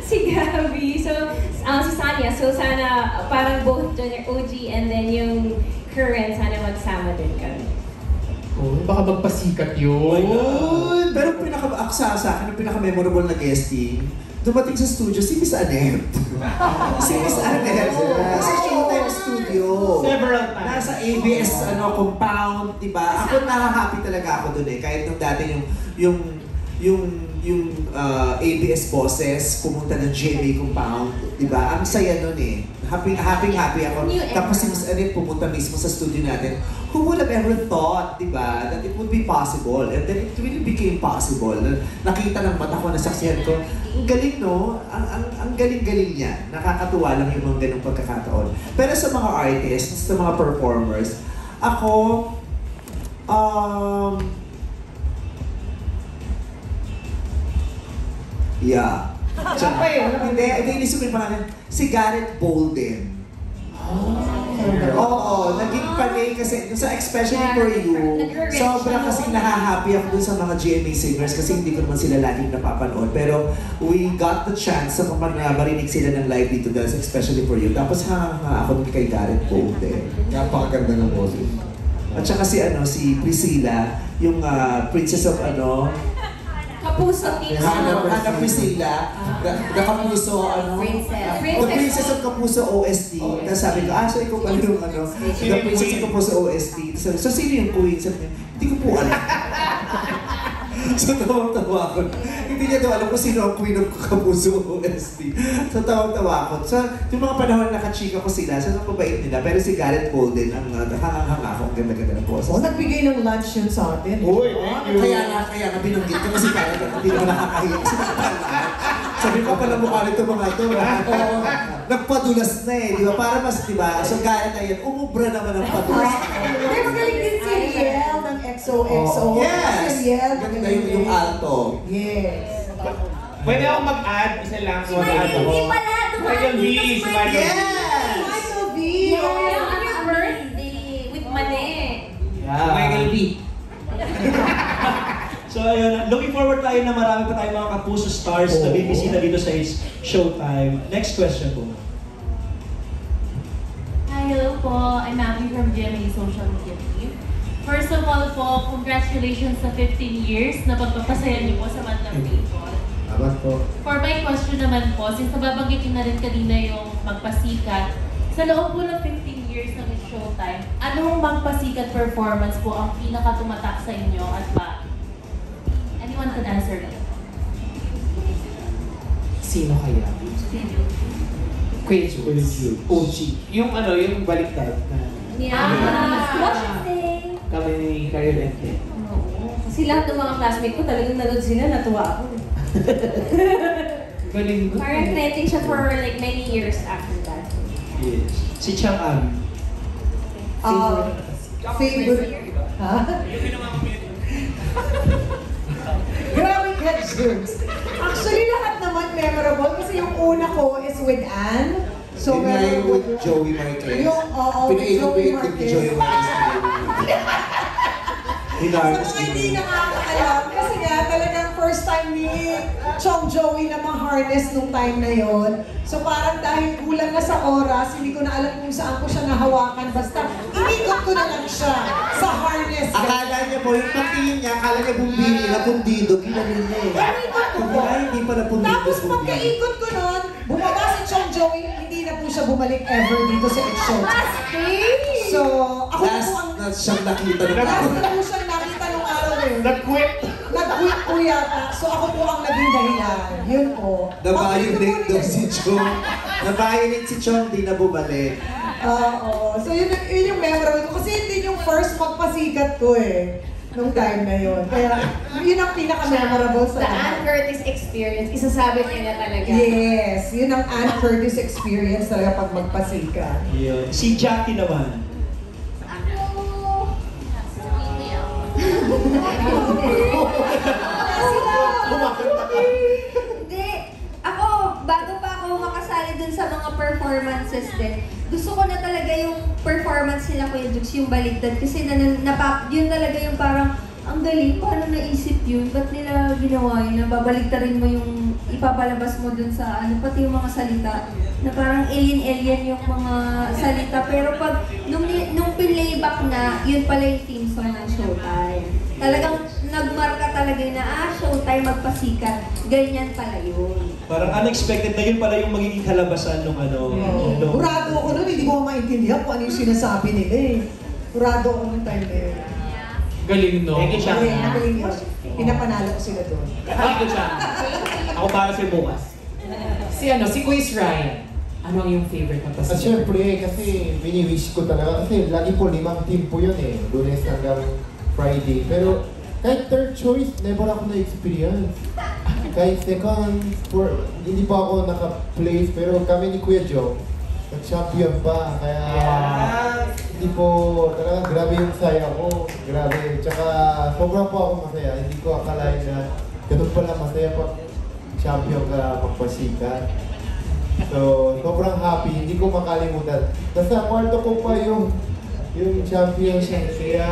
si Gabby, so, si Sanya. So, sana parang both OG and then yung current, sana magsama din kami. Oh, baka magpasikat yun. Pero sa akin, ang pinaka-memorable na guesting, dumating sa studio si Miss Annette. Si Miss Annette. Sa Showtime Studio. Several times. Nasa ABS compound, di ba? Ako nakahappy talaga ako dun eh. Kahit nung dati yung ABS bosses pumunta ng GMA compound, di ba? Ang saya nun eh. Happy ako. Tapos si Miss Annette pumunta mismo sa studio natin. Who would have ever thought, di ba, that it would be possible? And then it really became possible. Nakita ng mata ko, nasaksihan ko, ang galing, no? Ang galing-galing niya. Nakakatuwa lang yung mga ganong pagkakataon. Pero sa mga artists, sa mga performers, ako, yeah. Hindi, inisip ko yung pangalan. Si Gareth Bolden. Oo, naging panay kasi, especially for you, sobra kasi nahahappy ako dun sa mga GMA singers kasi hindi ko naman sila laging napapanood. Pero we got the chance sa kapag marinig sila ng live dito dahil especially for you. Tapos hanga ako kay Gareth Bolden. Napakaganda ng boses. At saka si Priscilla, yung princess of Kapuso Team. Hana Priscilla, the Kapuso, the Princess of Kapuso OST. Tapos sabi ko, so ikaw pala yung the Princess of Kapuso OST. So sino yung queen? Sabi niya, hindi ko po alam. So tawang-tawa ako. Hindi niya daw alam kung sino ang queen of Kapuso OST. So tawang-tawa ako. So yung mga panahon nakachika ko sila, so napabait nila. Pero si Gareth Bolden, ang hangang-hanga ako, ang ganda-ganda ng boses. Nagbigay ng lunch yun sa atin. Uy, thank you. Kaya nga binanggit ko kasi parang hindi naman nakakahiya. Sabi ko pala mukha nito mga ito. Nagpadulas na eh, di ba? Para mas, di ba? So gaya na yan, umubra naman ang padulas. Pero magaling din si Riel ng XOXO. Yes! Ganda yung alto. Yes. Pwede akong mag-add isa lang. Hindi pala, Michael V. Si Michael V. Yes! Michael V! Yeah, on your birthday with Mane. Michael V. So ayun, looking forward tayo na marami pa tayong mga Kapuso stars na bibisita dito sa Showtime. Next question po. Hi, hello po. I'm Abby from GMA Social Media Team. First of all po, congratulations sa 15 years na pagpapasaya niyo po sa Madlang People. Salamat po. For my question naman po, since nababanggit niyo na rin kanina yung magpasikat, sa loob po ng 15 years ng Showtime, anong magpasikat performance po ang pinakatumatak sa inyo at bakit? Anyone can answer that. Sino kaya? Queen Jude. OG. Yung yung baliktad na kami ni Carilente. Kasi lahat ng mga classmate ko talagang nanood sila, natuwa ako. Galing ko. Parang trending siya for like many years after that. Yes. Si Chang Ami. Favorite. Ha? Grabe questions. Actually, lahat naman memorable kasi yung una ko is with Anne. So, Yun nga yung with Joey Marquez. Pinaikot-ikot ni Joey Marquez. Sa mga hindi nakakaalam, kasi nga talagang first time ni Chong Joey na ma-harness nung time na yon. So parang dahil kulang na sa oras, hindi ko na alam kung saan ko siya nahawakan. Basta inikot ko na lang siya sa harness. Akala niya po, yung patingin niya, akala niya bumbini, napundido, ginanin niya eh. Hindi pa napundido. Tapos pagkaikot ko nun, bumaba si Chong Joey, hindi na po siya bumalik ever dito sa X-Show. So, ako po ang... Last siyang nakita nung Last na po siyang nakita nung araw na yun. Nag-quit! nag-quit po yata. So ako po ang naging dahilan. Yun po. Na-violate daw si Chong. Na-violate si Chong, di na bumalik. Oo. So yun yung memorable ko. Kasi hindi yung first magpasikat ko eh. Nung time na yun. Kaya yun ang pinaka-memorable sa The Ann Curtis experience, isasabi niya talaga. Yes, yun ang Ann Curtis experience talaga pag magpasikat. Yun. Si Jackie naman. Hindi. Ako, bago pa ako makasali dun sa mga performances din, gusto ko na talaga yung performance nila Kuya Jux, yung baligtad. Kasi yun talaga yung parang, ang galing, paano naisip yun? Ba't nila ginawa yun? Nababaligtarin mo yung, ipapalabas mo dun sa, pati yung mga salita, na parang alien-alien yung mga salita. Pero pag, nung pinlayback na, yun pala yung theme song ng Showtime. Talagang nagmarka talaga na, Showtime magpasikat. Ganyan pala yun. Parang unexpected na yun pala yung magiging kalabasan ng Urado ako nun, hindi ko maintindihan kung ano yung sinasabi nila eh. Urado ako nung time na yun. Galing, no? Galing, galing yun. Pinapanalo ko sila doon. Galing ko siya. Ako para sa bukas. Si Quiz Ryan. Ano ang yung favorite na At syempre, kasi bini-wish ko talaga. Kasi lagi po 5 team po yun eh. Lunes hanggang Friday. Pero kahit third choice, never ako na-experience. Kahit second, hindi pa ako naka-place. Pero kami ni Kuya Joe, nag-champion pa. Kaya hindi po, talagang grabe yung saya ko. Grabe. Tsaka sobrang po ako masaya. Hindi ko akalain na ganun pala masaya pag champion ka magpasikat. So, sobrang happy. Hindi ko makalimutan. Nasa kwarto ko pa yung championship. Kaya,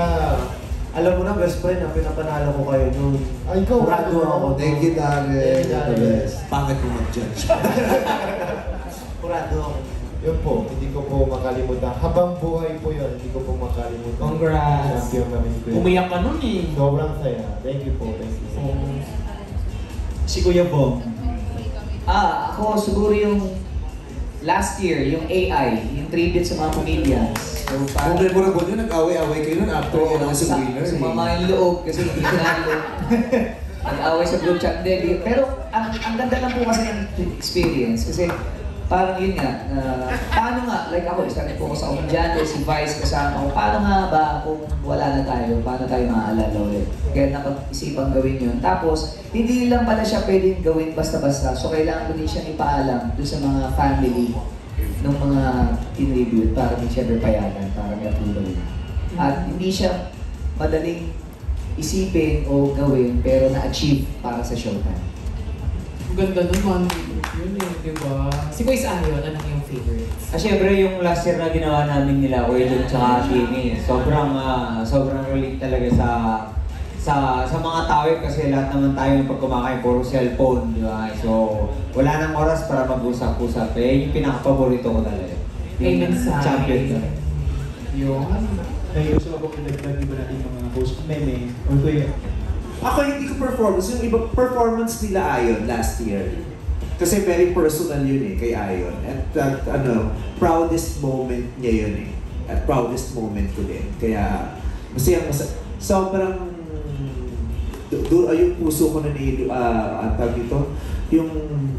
alam mo na, best friend, ang pinapanalo ko kayo noon. Ay, ikaw. Urado ako. Thank you, Dale. Pangit mo mag-judge. Urado ako. Yun po, hindi ko po makalimutan. Habang buhay po yun, hindi ko po makalimutan. Congrats! Champion namin ko. Umiyak ka nun eh. Sobrang saya. Thank you po. Thank you. Si Kuya Bong. Ako siguro yung last year, yung AI, yung tribute sa mga comedians. So, Kung memorable yun, nag-away-away kayo nun after yun ang si winner. Sumama yung loob kasi hindi ko na loob. Nag-away sa group chat din. Pero ang ganda lang po kasi ng experience. Kasi parang yun nga, paano nga, like ako, started po ako sa Omedyante, si Vice kasama ko, paano nga ba kung wala na tayo, paano tayo maaalala ulit? Kaya napag-isipang gawin yun. Tapos, hindi lang pala siya pwedeng gawin basta-basta, so kailangan ko din siyang ipaalam doon sa mga family ng mga tinribute para din siya payagan, para may approval. At hindi siya madaling isipin o gawin, pero na-achieve para sa Showtime. Ang ganda naman. Yun eh, di ba? Si Quiz Ayon, anong yung favorites? Siyempre yung last year na ginawa namin nila, Kuya Jun tsaka Timmy, sobrang relate talaga sa mga tao yun kasi lahat naman tayo yung pag kumakain puro cellphone, di ba? So, wala nang oras para mag-usap-usap. Yung pinaka-paborito ko talaga. May mensahe. Champion ka. Yun. Ay, gusto ko bang nag-vlog ba natin yung mga host meme? O Kuya? Ako hindi ko performance. Yung iba performance nila Ayon last year. Kasi very personal yun eh, kay Ayon. At proudest moment niya yun eh. At proudest moment ko din. Kaya, sobrang yung puso ko na tawag dito, yung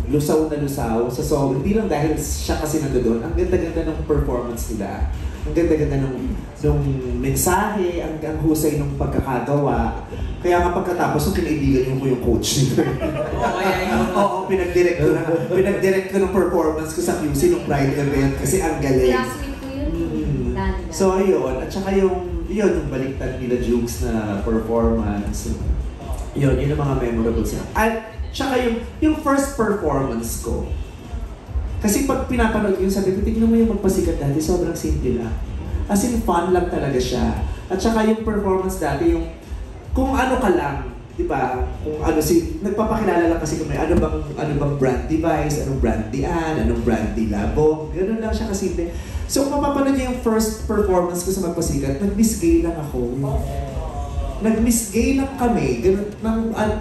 lusaw na lusaw sa song. Hindi lang dahil siya kasi nandoon. Ang ganda-ganda ng performance nila. Ang ganda-ganda ng mensahe, ang husay ng pagkakagawa. Kaya nga pagkatapos, kinaibigan ko yung coach nila. Oo, pinag-direct ko ng performance ko sa QC nung Pride event kasi ang galing. Classmate ko yun. So ayun, at saka yung baliktad nila Jukes na performance. Yun ang mga memorable siya. At saka yung first performance ko, kasi pag pinapanood ko yung sabi ko, tignan mo yung magpasikat dati, sobrang simple lang. As in, fun lang talaga siya. At saka yung performance dati, yung kung ano ka lang, di ba? Kung nagpapakilala lang kasi kami, ano bang brand device, anong brand dian, anong brand di labong, gano'n lang siya kasimple. So kung mapapanood niyo yung first performance ko sa magpasikat, nag-miss-gay lang ako. Nag-miss-gay lang kami,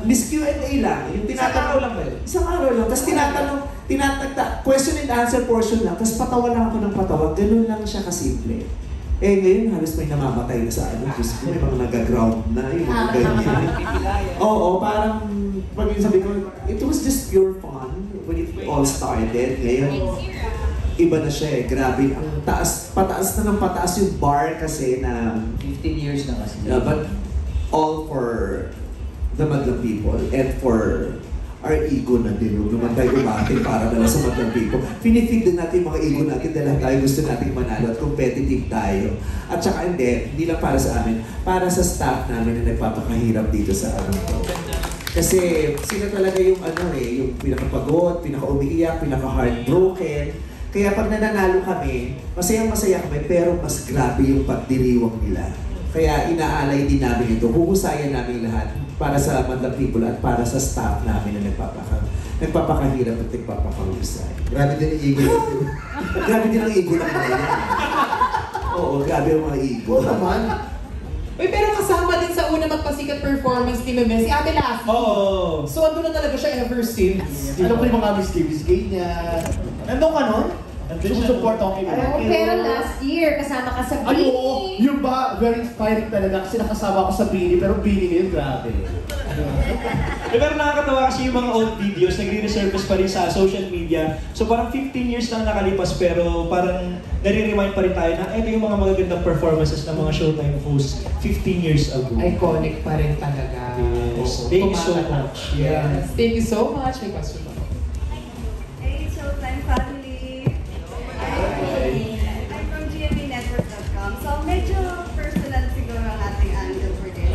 miss Q&A lang. Yung tinatanong lang ba? Isang araw lang. Tapos question and answer portion lang. Tapos patawa lang ako ng patawa. Ganun lang siya kasimple. Eh ngayon halos may namamatay na sa ano, Diyos ko, may mga nag-ground na, yung mga ganyan. Oo, parang, pag sabi ko, it was just pure fun when it all started. Ngayon, iba na siya eh, grabe. Ang taas, pataas na ng pataas yung bar kasi na 15 years na kasi. But all for the Madlang people and for our ego na din. Huwag naman tayo umate para dala sa Madlang people. Pinifeed din natin yung mga ego natin dahil tayo gusto nating manalo at competitive tayo. At saka hindi lang para sa amin, para sa staff namin na nagpapakahirap dito sa ano to. Kasi sila talaga yung yung pinakapagod, pinaka-umiiyak, pinaka-heartbroken. Kaya pag nananalo kami, masayang-masaya kami, pero mas grabe yung pagdiriwang nila. Kaya inaalay din namin ito, huhusayan namin lahat para sa Madlang people at para sa staff namin na nagpapakahirap at nagpapakahusay. Grabe din ang ego natin. Grabe din ang ego natin. Oo, grabe ang mga ego. Oo naman. Uy, pero kasama din sa una magpasikat performance ni Meme, si Ate Lassie. Oo. So, andun na talaga siya ever since. Alam ko yung mga bisgay niya. Nandun ka nun? Support ako kay Meme. Pero last year, kasama ka sa Bini. Oo, yung ba, very inspiring talaga kasi nakasama ako sa Bini, pero Bini ngayon, grabe. Pero nakakatawa kasi yung mga old videos, nagre-resurface pa rin sa social media. So parang 15 years na nakalipas pero parang nare-remind pa rin tayo na ito yung mga magagandang performances ng mga Showtime hosts 15 years ago. Iconic pa rin talaga. Yes. Thank you so much. Yes. Thank you so much. May question ako. Hey, Showtime family! I'm from GMAnetwork.com. So medyo personal siguro ang ating angle for this.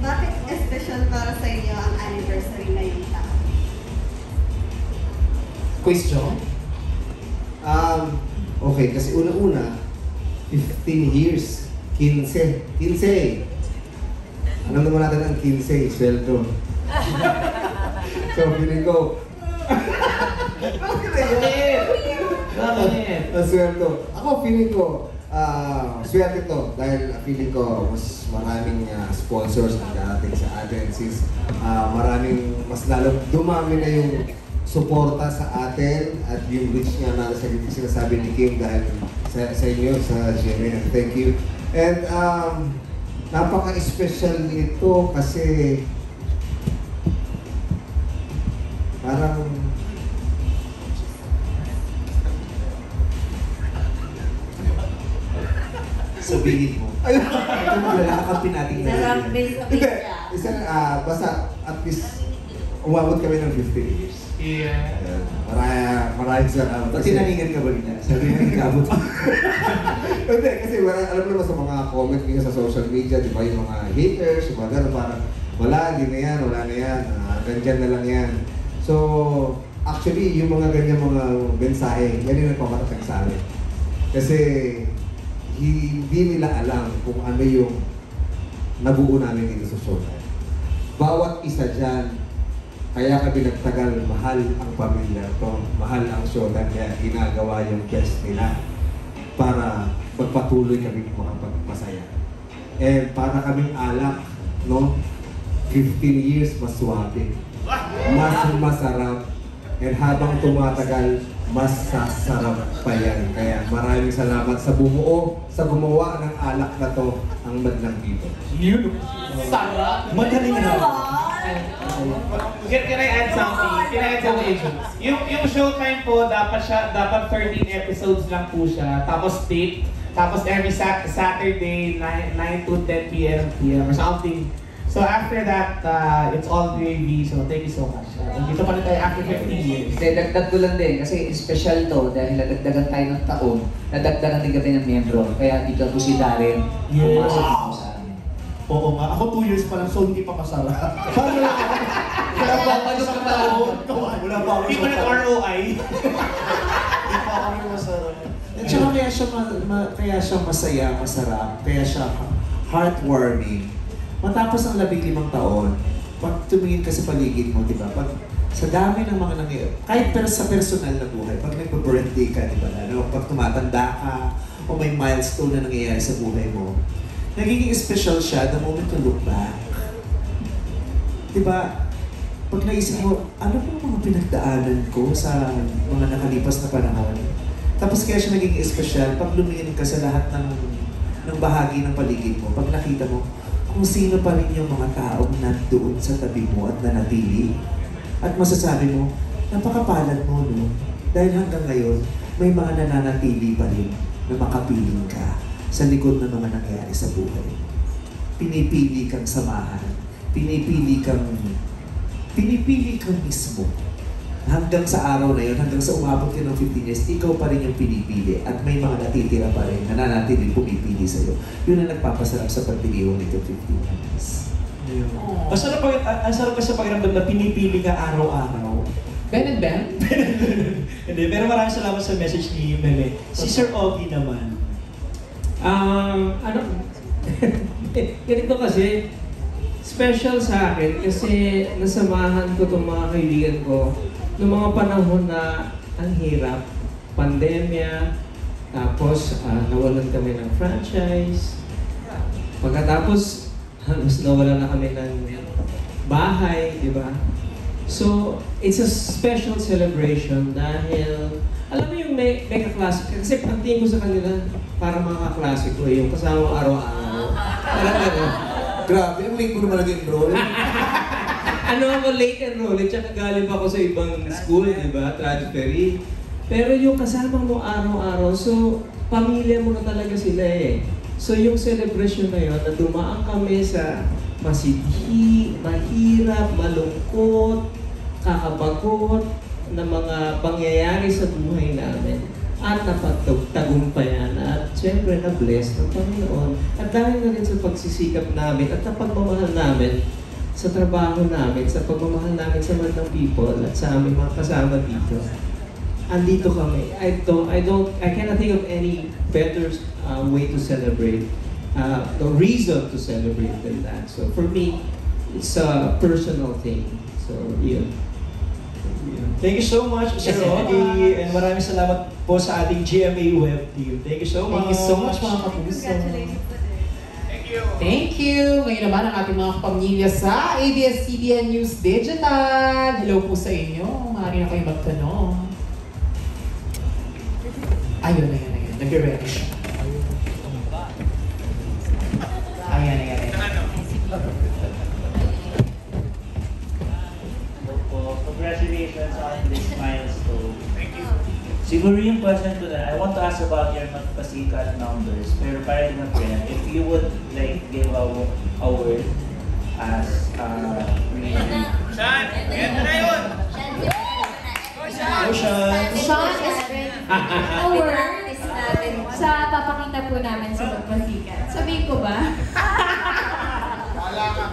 Bakit special para sa inyo ang anniversary na yung taon? Question? Okay, kasi una-una, 15 years, 15. 15! Alam naman natin ang 15, sweldo. So, feeling ko, ang sweldo. Ako, feeling ko, swerte to dahil feeling ko mas maraming sponsors ang darating sa atin since maraming mas lalo dumami na yung suporta sa atin at yung reach nga na sa sinasabi ni Kim dahil sa inyo, sa GMA. Thank you. And napaka-special nito kasi parang sabihin mo. Ito maglalakapin natin na Hindi. Basta at least umabot kami ng 15 years. Yeah. Maraming salamat. Ba't tinaningan ka ba rin na? Sabi nga ikabot. Hindi, kasi alam mo naman sa mga comment nyo sa social media, di ba yung mga haters, yung mga gano'n, parang wala, hindi na yan, wala na yan, ganyan na lang yan. So, actually, yung mga ganyan mga mensahe, yan yung nagpapatag sa amin. Kasi, hindi nila alam kung ano yung nabuo namin dito sa Showtime. Bawat isa dyan, kaya kami nagtagal, mahal ang pamilya to, mahal ang Showtime, kaya ginagawa yung best nila para magpatuloy kami makapagpasaya. And para kaming alak, no? 15 years mas suwabe, mas masarap, and habang tumatagal, mas sasarap pa yan. Kaya maraming salamat sa bumuo, sa gumawa ng alak na to, ang Madlang People. Yun! Sarap! Madaling na. Can I add something? Can I add something? Yung Showtime po, dapat 13 episodes lang po siya. Tapos tape. Tapos every Saturday, 9 to 10 p.m. or something. So after that, it's all gravy. So thank you so much. Dito pa rin tayo after 15 years. Dagdag ko lang din kasi special to dahil nadagdagan tayo ng taon, nadagdagan din kami ng miyembro. Kaya dito po si Darren pumasok po sa amin. Oo nga, ako 2 years pa lang, so hindi pa kasara. Paano lang ako? Kaya pa ako sa taon. Wala pa ako Hindi pa nag-ROI. Hindi pa kami masara. At saka kaya siya masaya, masarap, kaya siya heartwarming. Matapos ang 15 taon, pag tumingin ka sa paligid mo, di ba? Pag sa dami ng mga nangyayari, kahit sa personal na buhay, pag nagpa-birthday ka, di ba? Ano, pag tumatanda ka, o may milestone na nangyayari sa buhay mo, nagiging special siya the moment to look back. Di ba? Pag naisip mo, ano ba mga pinagdaanan ko sa mga nakalipas na panahon? Tapos kaya siya naging special pag lumingin ka sa lahat ng ng bahagi ng paligid mo, pag nakita mo kung sino pa rin yung mga taong nandoon sa tabi mo at nanatili. At masasabi mo, napakapalad mo, no? Dahil hanggang ngayon, may mga nananatili pa rin na makapiling ka sa likod ng mga nangyari sa buhay. Pinipili kang samahan, pinipili kang mismo. Hanggang sa araw na yun, hanggang sa umabot ka ng 15 years, ikaw pa rin yung pinipili at may mga natitira pa rin na nanatiling pumipili sa'yo. Yun ang nagpapasarap sa pagdiriwang nito 15 years. Ang sarap kasi pakiramdam na pinipili ka araw-araw. Ben and Ben? Hindi, pero maraming salamat sa message ni Meme. Si Sir Ogie naman. Ganito kasi, special sa akin kasi nasamahan ko itong mga kaibigan ko noong mga panahon na ang hirap, pandemya, tapos nawalan kami ng franchise. Pagkatapos, halos nawalan na kami ng bahay, di ba? So, it's a special celebration dahil, alam mo yung mega classic, kasi ang tingin ko sa kanila, para mga kaklase ko, yung kasama araw-araw. Alam mo, grabe, ang late mo naman nag-enroll. Ano ako, late enroll, tsaka galing ako sa ibang school, di ba? Transferee. Pero yung kasama mo araw-araw, so pamilya mo na talaga sila eh. So yung celebration na yun, na dumaan kami sa masidhi, mahirap, malungkot, kakabagot na mga pangyayari sa buhay namin. At napagtagumpayan at siyempre na-bless ng Panginoon. At dahil na rin sa pagsisikap namin at sa pagmamahal namin sa trabaho namin, sa pagmamahal namin sa mga people at sa aming mga kasama dito. Andito kami. I cannot think of any better way to celebrate, the reason to celebrate than that. So for me, it's a personal thing. So yun. Thank you so much, Sir Ogie, and maraming salamat po sa ating GMA Web team. Thank you so much. Thank you so much, mga kapuso. Thank you! Ngayon naman ang ating mga kapamilya sa ABS-CBN News Digital. Hello po sa inyo. Maaari na kayo magtanong. Ayun. Nag-ready siya. Ayan. Congratulations on this milestone. Thank you. Siguro yung question ko na, I want to ask about your magpasikat numbers. Pero para din ang friend, if you would like give a word as Sean! Ito na yun! Sean is ready. A word sa papakita po namin sa magpasikat. Sabihin ko ba? Wala ka.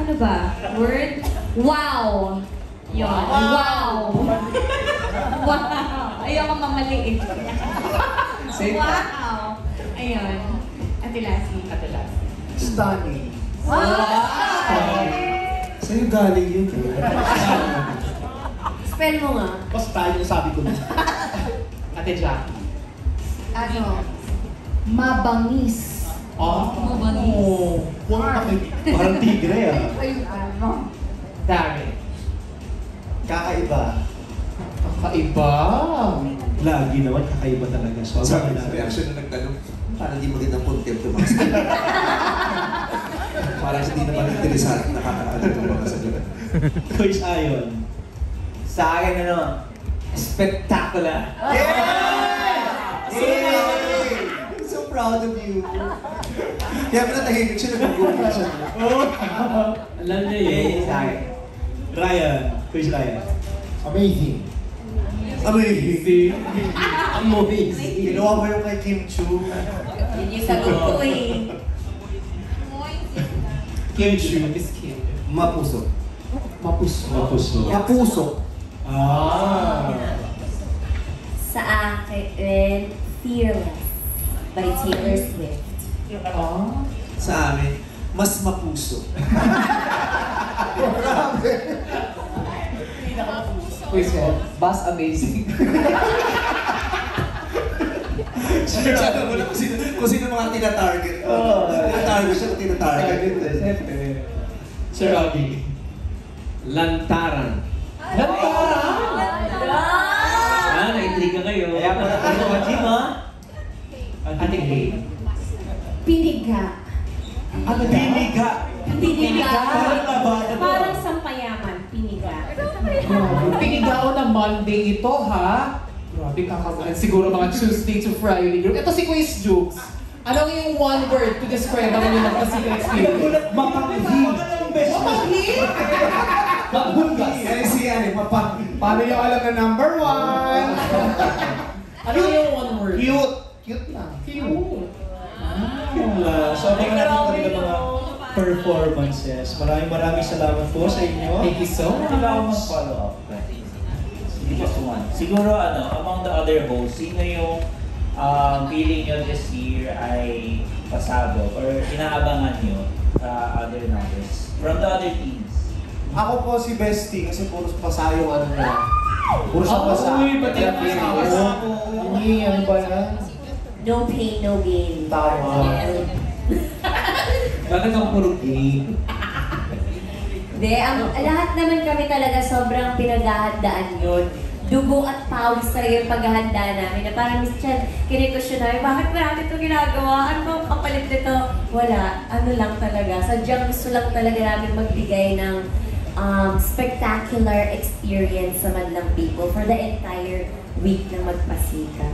Ano ba? Word? Wow! Yun. Wow! Wow! Ayoko mamaliit. Wow! Ayun. Ate Lassie. Stunning. Wow! Sa'yo galing yun. Spell mo nga. Basta tayo yung sabi ko na. Ate Jackie. Ano? Mabangis. Mabangis. Parang tigre ah. Ay, ano? Darren. Kakaiba. Kakaiba. Lagi naman kakaiba talaga. So, Sabi na reaction na nagtanong, parang di magandang content yung mga sagot. Parang hindi naman interesant, nakakaano yung mga sagot. Quiz Ayon. Sa akin spectacular. I'm so proud of you. Kaya pala tahimik siya, nag-google siya. Alam niya yun. Sa akin. Ryan. Quiz Ryan. Amazing. Amazing. Amazing. Ginawa mo yung kay Kim Chu. Yun yung sagot ko eh. Kim Chu. Miss Kim. Mapuso. Sa akin, Fearless by Taylor Swift. Sa amin, mas mapuso. Bus amazing. Sabi mo na kung sino mga tina-target ko. Tina-target siya kung tina-target. Sir Ogie. Lantaran. Lantaran! Nakikinig ka kayo. Kaya pala ito ka, Jim, ha? Ate Kay. Piniga. Ano piniga? Piniga. Parang sampayaman. Piniga. Pinigao na Monday ito, ha? Grabe kakabahan. Siguro mga Tuesday to Friday group. Ito si Quiz Jukes. Ano yung one word to describe ang inyong magpasikal experience? Mapanghi. Mapanghi? Maghulgas. Ay siya, mapanghi. Paano yung alam na number 1? Ano yung one word? Cute. Cute lang. Cute. Sobrang natin po ng mga performances. Maraming salamat po sa inyo. Thank you so much. Hindi ba ako mag-follow up? Just one. Siguro among the other hosts, sino yung feeling nyo this year ay pasabog or inaabangan nyo other numbers from the other teams? Ako po si Bestie kasi puro pasa yung ano na. Puro siya pasa. Uy, ba't yung pasa? Hindi, ano ba yan? No pain, no gain. Tama. Bakit ang puro game? Hindi, lahat naman kami talaga sobrang pinaghahandaan yun. Dugo at pawis talaga yung paghahanda namin. Na parang Miss Chan, kinikusyon namin, bakit marami ito ginagawa? Ano bang kapalit nito? Wala. Ano lang talaga. Sadyang gusto lang talaga namin magbigay ng spectacular experience sa Madlang People for the entire week na magpasika.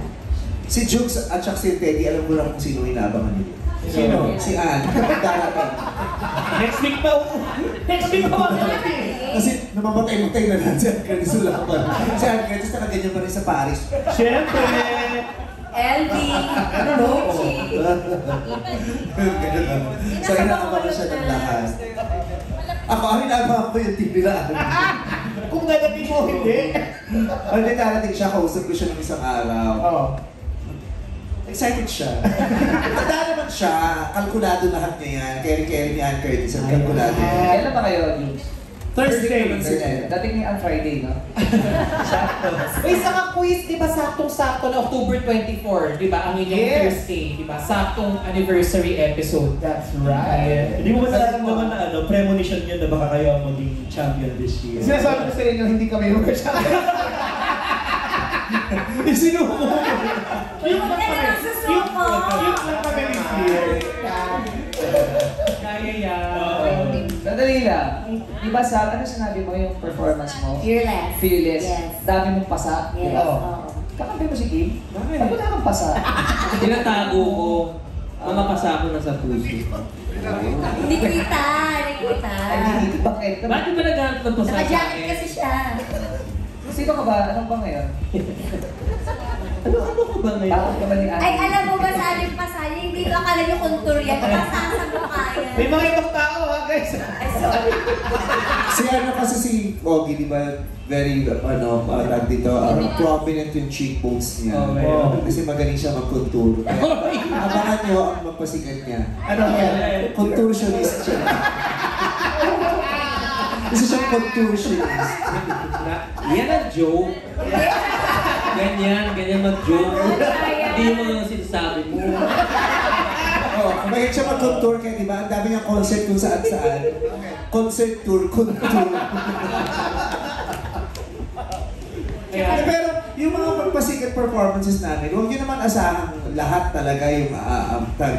Si Jukes at saka si Teddy, alam mo lang kung sino inaabangan nila. Sino? Si Ann. Darating. Next week pa. Next week pa. Kasi namamatay-matay na lang si Ann Curtis. Wala pa. Si Ann Curtis nakaganyan pa rin sa Paris. Siyempre. LB. Ano no? So inaabangan siya ng lahat. Ako, inaabangan ko yung team nila. Kung dadating mo, hindi. Hindi, darating siya. Kausap ko siya ng isang araw. Oo. Excited siya. Tanda naman siya. Kalkulado lahat niya yan. Carry ni Ann Curtis ang kalkulado niya. Kailan ba kayo, Jukes? Thursday naman sila. Dating ni on Friday, no? Uy, saka quiz, di ba saktong-sakto na October 24, di ba? Ang inyong Thursday, di ba? Saktong anniversary episode. That's right. Hindi mo ba nararamdaman na premonition yun na baka kayo ang maging champion this year? Sinasabi ko sa inyo, hindi kami mag-champion. Sinuko mo. Yung lang kami this year. Kaya yan. Madali lang. Di ba sa, ano sinabi mo yung performance mo? Fearless. Fearless. Yes. Dami mong pasa. Yes. Di ba? Oo. Kakampi mo si Kim? Bakit wala kang pasa? Tinatago ko. Mga pasa ko na sa puso. Hindi kita. Ay, hindi bakit? Bakit ba naghanap ng pasa sa Naka-jacket akin? kasi siya. Sino ka ba? Anong ba ngayon? Ano ko ba ngayon? Takot ka ba ni Ann? Ay, alam mo ba sa aling pasaya, hindi ba akala niyo contour yan? Pasasan mo kaya. May mga itong tao ha, guys. Ay, sorry. Si ano kasi si Ogie, di ba? Very, dito, prominent yung cheekbones niya. Kasi magaling siya mag-contour. Abangan niyo ang magpasikat niya. Ano yan? Contortionist siya. Kasi siyang contortionist. Yan ang joke. Ganyan mag-joke. Hindi mo yung sinasabi mo. Oh, kumahit siya mag-contour kaya, di ba? Ang dami niyang concert kung saan-saan. Concert tour, contour. Pero yung mga magpasikat performances namin, huwag nyo naman asahan lahat talaga yung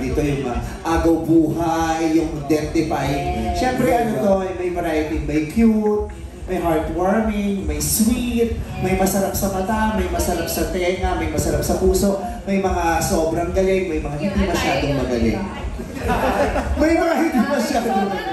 dito, yung agaw buhay, yung identifying. Siyempre ano to, may variety, may cute, may heartwarming, may sweet, may masarap sa mata, may masarap sa tenga, may masarap sa puso, may mga sobrang galing, may mga hindi masyadong magaling. May mga hindi masyadong magaling.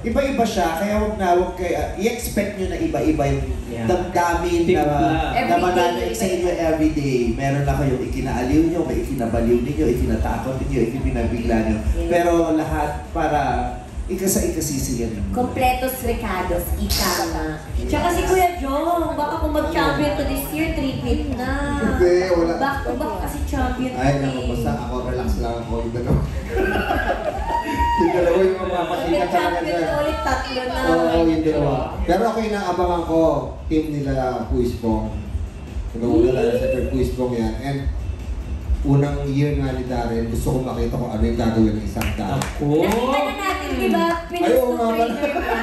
Iba-iba siya, kaya huwag kayo, i-expect nyo na iba-iba yung damdamin na mananaig sa inyo everyday. Meron na kayong ikinaaliw nyo, may ikinabaliw ninyo, ikinatakot ninyo, ikinabigla nyo. Pero lahat para ikasisiyan ninyo. Kompletos recados, ika nga. Tsaka si Kuya Jong, baka kung mag-champion to this year, 3-pit na. Hindi, wala. Back to back kasi champion to Ay, naku, basta ako, relax lang ako. Yung dalawa. Yung dalawa yung mapapakita talaga Champion dyan. na ulit, tatlo na. Oo, yung dalawa. Pero ako inaabangan ko, team nila Puispong. Nag-uula lang sa Puispong yan. And unang year nga ni Darren, gusto ko makita kung ano yung gagawin ng isang tao. Nakita na natin, di ba? Ayaw nga pala. Pinag-screener na.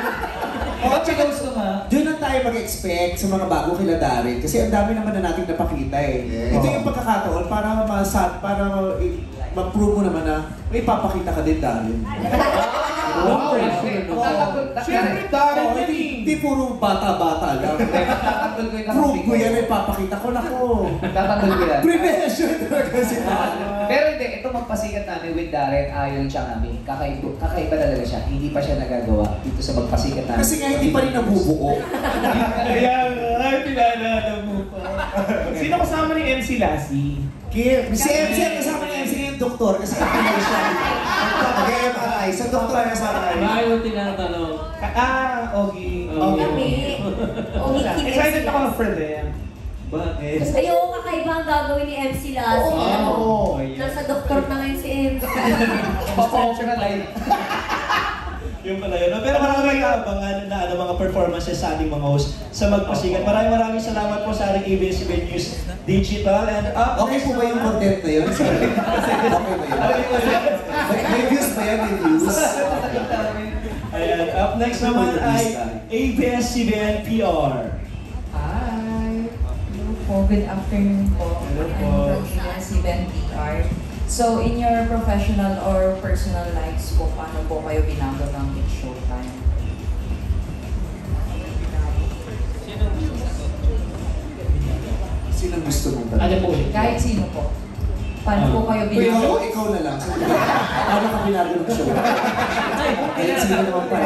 Ba't siya gusto nga? Doon lang tayo mag-expect sa mga bago kila Darren. Kasi ang dami naman na nating napakita eh. Ito yung pagkakataon para ma-prove mo naman na may papakita ka din, Darren. No pressure, no? Siyempre, Darren, hindi puro bata-bata lang. Tatanggol ko yung Prove ko yan, may papakita ko. Nako. Tatanggol ko yan. Prevention talaga si Pero hindi, ito magpasikat namin with Darren, ayon siya namin. Kakaiba talaga siya. Hindi pa siya nagagawa dito sa magpasikat namin. Kasi nga hindi pa rin nabubuo. Kaya nga, pinalala mo pa. Sino kasama ni MC Lassie? Si MC ang kasama ni MC yung doktor kasi kapilay siya. Mag-MRI. Sa doktor ang MRI. Bakit mo tinatanong? Ogie. Kami. Excited ako for them. Bakit? Ayoko kakaiba ang gagawin ni MC Lassie. Oo. Nasa doktor na ngayon si MC. Papa-opera-live. Yung pala yun. Pero maraming abangan na mga performances sa ating mga host sa Magpasikat. Maraming salamat po sa ating ABS-CBN News Digital. And Okay po ba yung content na yun? Sorry. Okay ba yun? May views ba yan? May views? Ayan. Up next naman ay ABS-CBN PR. Hi! Hello po. Good afternoon po. Hello po. I'm from ABS-CBN PR. So, in your professional or personal lives po, paano po kayo binago ng It's Showtime? Sino gusto mong talaga? Ano po? Kahit sino po. Paano po kayo binago? Ikaw na lang. Paano ka binago ng show? Kahit sino naman pa.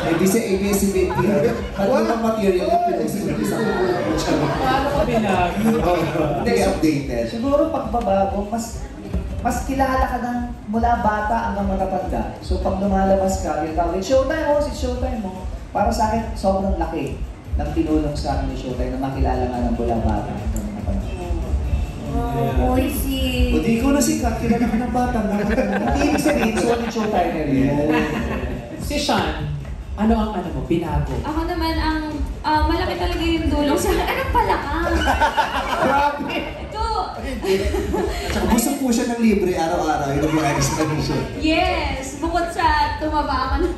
ABS-CBN PR. Ano bang material yung pinag-sino sa Paano ka binago? Hindi updated. Siguro pagbabago, mas kilala ka ng mula bata hanggang matatanda. So pag lumalabas ka, yung tawag, it's showtime mo. Para sa akin, sobrang laki ng tinulong sa akin yung showtime na makilala nga ng mula bata hanggang matatanda. Oy, si... O di ko na sikat, kilala ka ng bata. Hindi ibig sabihin, solid showtime na rin. Si Sean, ano ang mo? Binago? Ako naman, ang malaki talaga yung dulong sa akin. Anong palakang? Grabe! Ito! Tsaka gusto po siya ng libre araw-araw. Yung ginagawa sa kanya siya. Yes! Bukod sa tumaba ako ng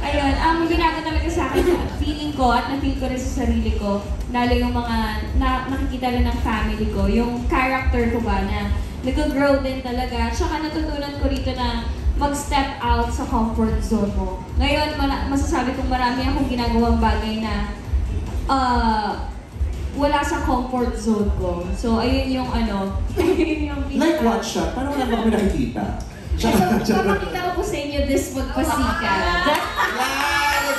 ayun, ang ginagawa talaga sa akin, feeling ko at na-feel ko rin sa sarili ko, lalo yung mga nakikita rin ng family ko, yung character ko ba na nag-grow din talaga. Tsaka natutunan ko rito na mag-step out sa comfort zone mo. Ngayon, masasabi kong marami akong ginagawang bagay na wala sa comfort zone ko. So, ayun yung ayun yung Like what siya? Parang wala ba kami nakikita? So, papakita ko po sa inyo this Magpasikat.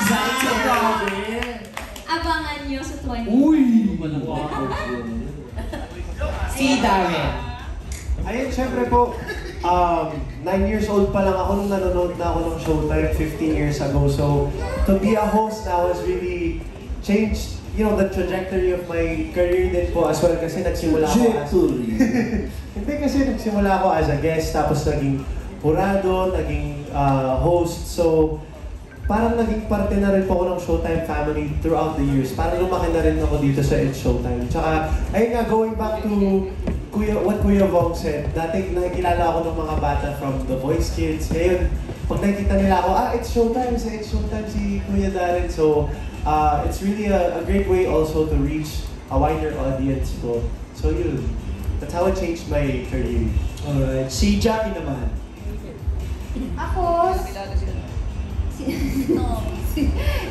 Excited! Abangan nyo sa 20. Uy! Si Darren. Ayun, syempre po, 9 years old pa lang ako nung nanonood na ako ng Showtime 15 years ago. So, to be a host now has really changed, the trajectory of my career din po as well. Kasi nagsimula ako hindi kasi nagsimula ako as a guest, tapos naging jurado, naging host. So, parang naging parte na rin po ako ng Showtime family throughout the years. Parang lumaki na rin ako dito sa It's Showtime. Tsaka, ayun nga, going back to what Kuya Vong said, dati nakikilala ako ng mga bata from The Voice Kids. Ngayon, pag nakikita nila ako, It's Showtime si Kuya Darren. So, it's really a great way also to reach a wider audience po. So yun, that's how it changed my career. Alright, si Jackie naman. Ako,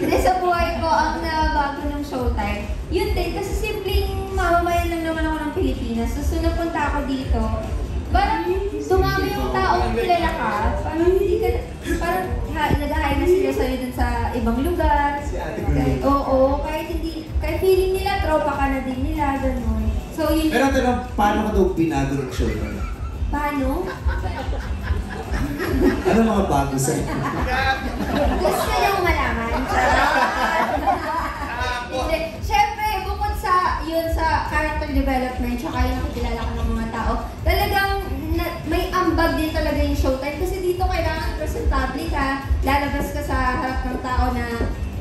hindi sa buhay ko ang nabago ng Showtime. Yun din, kasi simpleng mamamayan lang naman ako ng Pilipinas. So, napunta ako dito. Parang dumami yung taong kilala ka. Parang hindi ka, parang nag-ahay na sila sa'yo dun sa ibang lugar. Oo, kahit feeling nila, tropa ka na din nila, gano'n. So, yun. Pero tanong, paano ka daw binago ng show? Paano? Ano mga bago sa'yo? Gusto niyong malaman? Siyempre, bukod sa character development, tsaka yung nakikilala ko ng mga tao, talagang may ambag din talaga yung Showtime. Kasi dito kailangan presentable ka, lalabas ka sa harap ng tao na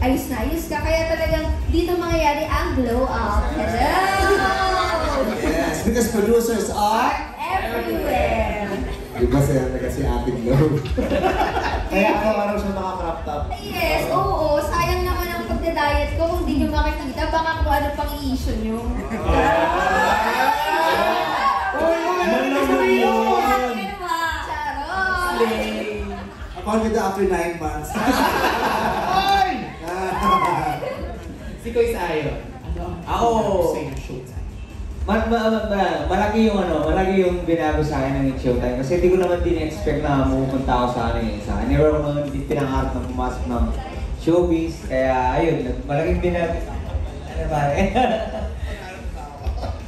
ayos ka. Kaya talagang dito mangyayari ang glow up. Hello! Yes, because producers are everywhere. Iba siya na kasi atin low. Kaya araw-araw siya naka-crop top. Yes, oo. Sayang naman ang pagda-diet ko kung di nyo makikita. Baka kung ano pang i-issue nyo. Ako nito after 9 months. Si Kuya Sayo. Ako, malaki yung binago sa akin ng Showtime kasi hindi ko naman din-expect na mapupunta ako sa never ko naman din pinangarap na pumasok ng showbiz, kaya ayun, malaking binago. Ano pare?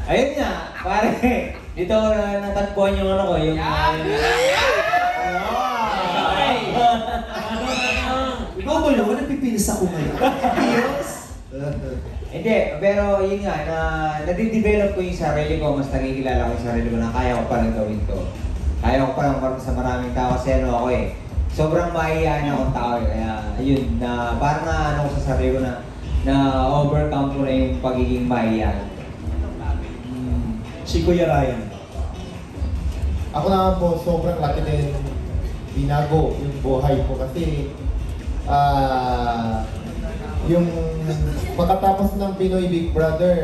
Ayun nga, pare, dito natagpuan yung yung... Ikaw ba naman? Napipilis ako ngayon. Hindi, pero yun nga, nade-develop ko yung sarili ko, mas nakikilala ko yung sarili ko na kaya ko palang gawin to. Kaya ko palang sa maraming tao kasi ako sobrang mahihayin akong tao kaya ayun, na parang ko sa sarili ko na overcome ko na yung pagiging mahihayin. Si Kuya Ryan. Ako naman po, sobrang laki din binago yung buhay ko kasi yung pagkatapos ng Pinoy Big Brother,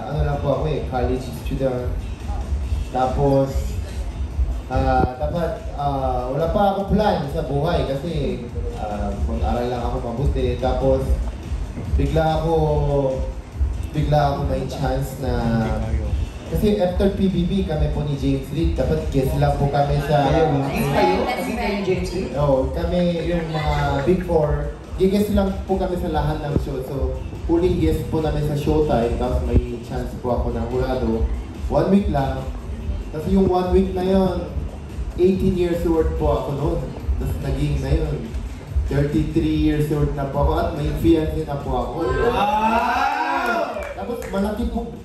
ano lang po ako college student. Tapos, dapat wala pa ako plan sa buhay kasi mag-aral lang ako mabuti. Tapos, bigla ako may chance na kasi after PBB kami po ni James Reid, dapat guest lang po kami sa... Kayo James Reid? Oo, kami yung mga Big Four. Gigas lang po kami sa lahat ng show. So, huling guest po namin sa Showtime, tapos may chance po ako ng hurado. 1 week lang. Tapos yung 1 week na yon, 18 years old po ako noon. Tapos naging na yun, 33 years old na po ako at may fiancé na po ako. Wow! Tapos malaki po,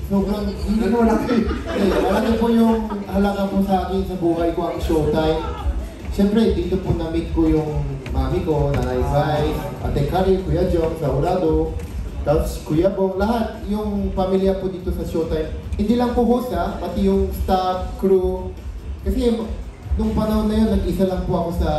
sobrang malaki po yung halaga po sa akin sa buhay ko ang Showtime. Siyempre, dito po na-meet ko yung mami ko, Nanay Vice, Ate Kari, Kuya Jong, sa Hurado, tapos Kuya Bong, lahat yung pamilya po dito sa Showtime. Hindi lang po host pati yung staff, crew. Kasi nung panahon na yun, nag-isa lang po ako sa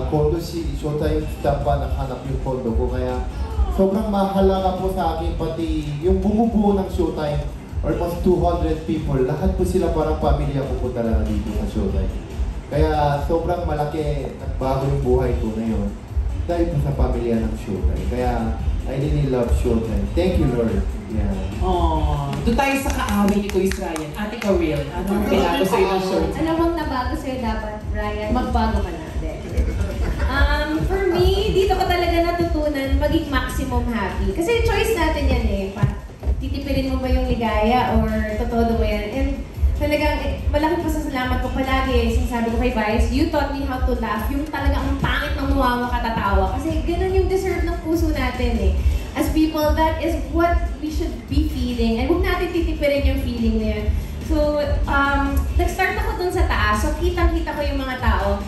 condo, si Showtime staff pa nakahanap yung condo ko. Kaya sobrang mahalaga po sa akin, pati yung bumubuo ng Showtime, almost 200 people, lahat po sila parang pamilya ko po talaga dito sa Showtime. Kaya sobrang malaki, nagbago yung buhay ko ngayon dahil po sa pamilya ng Showtime. Kaya I really love Showtime. Thank you, Lord. Yeah. Doon tayo sa kaaway ni Kuya Ryan. Ate Karel, anong binago sa'yo ng Showtime? Ano bang nabago sa'yo dapat, Ryan? Magbago ka na. For me, dito ko talaga natutunan maging maximum happy. Kasi choice natin yan titipirin mo ba yung ligaya or totoo mo yan? And talagang malaking pasasalamat ko palagi. Sinasabi ko kay Vice, you taught me how to laugh. Yung talagang ang pangit ng muwa mo katatawa. Kasi ganun yung deserve ng puso natin As people, that is what we should be feeling. And huwag natin titipirin yung feeling na yun. So, nag-start ako dun sa taas. So, kitang-kita ko yung mga tao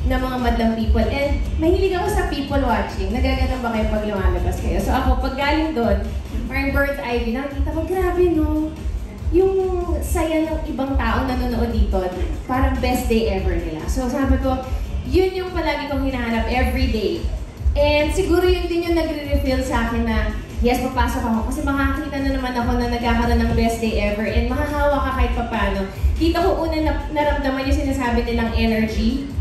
na mga madlang people. And mahilig ako sa people watching. Nagaganon ba kayo pag lumalabas kayo? So ako, pag galing doon, parang bird's eye view, nakita ko, grabe yung saya ng ibang taong nanonood dito, parang best day ever nila. So sabi ko, yun yung palagi kong hinahanap every day. And siguro yun din yung nagre-reveal sa akin na, yes, papasok ako. Kasi makakita na naman ako na nagkakaroon ng best day ever. And makahawa ka kahit papano. Kita ko una naramdaman yung sinasabi nilang energy.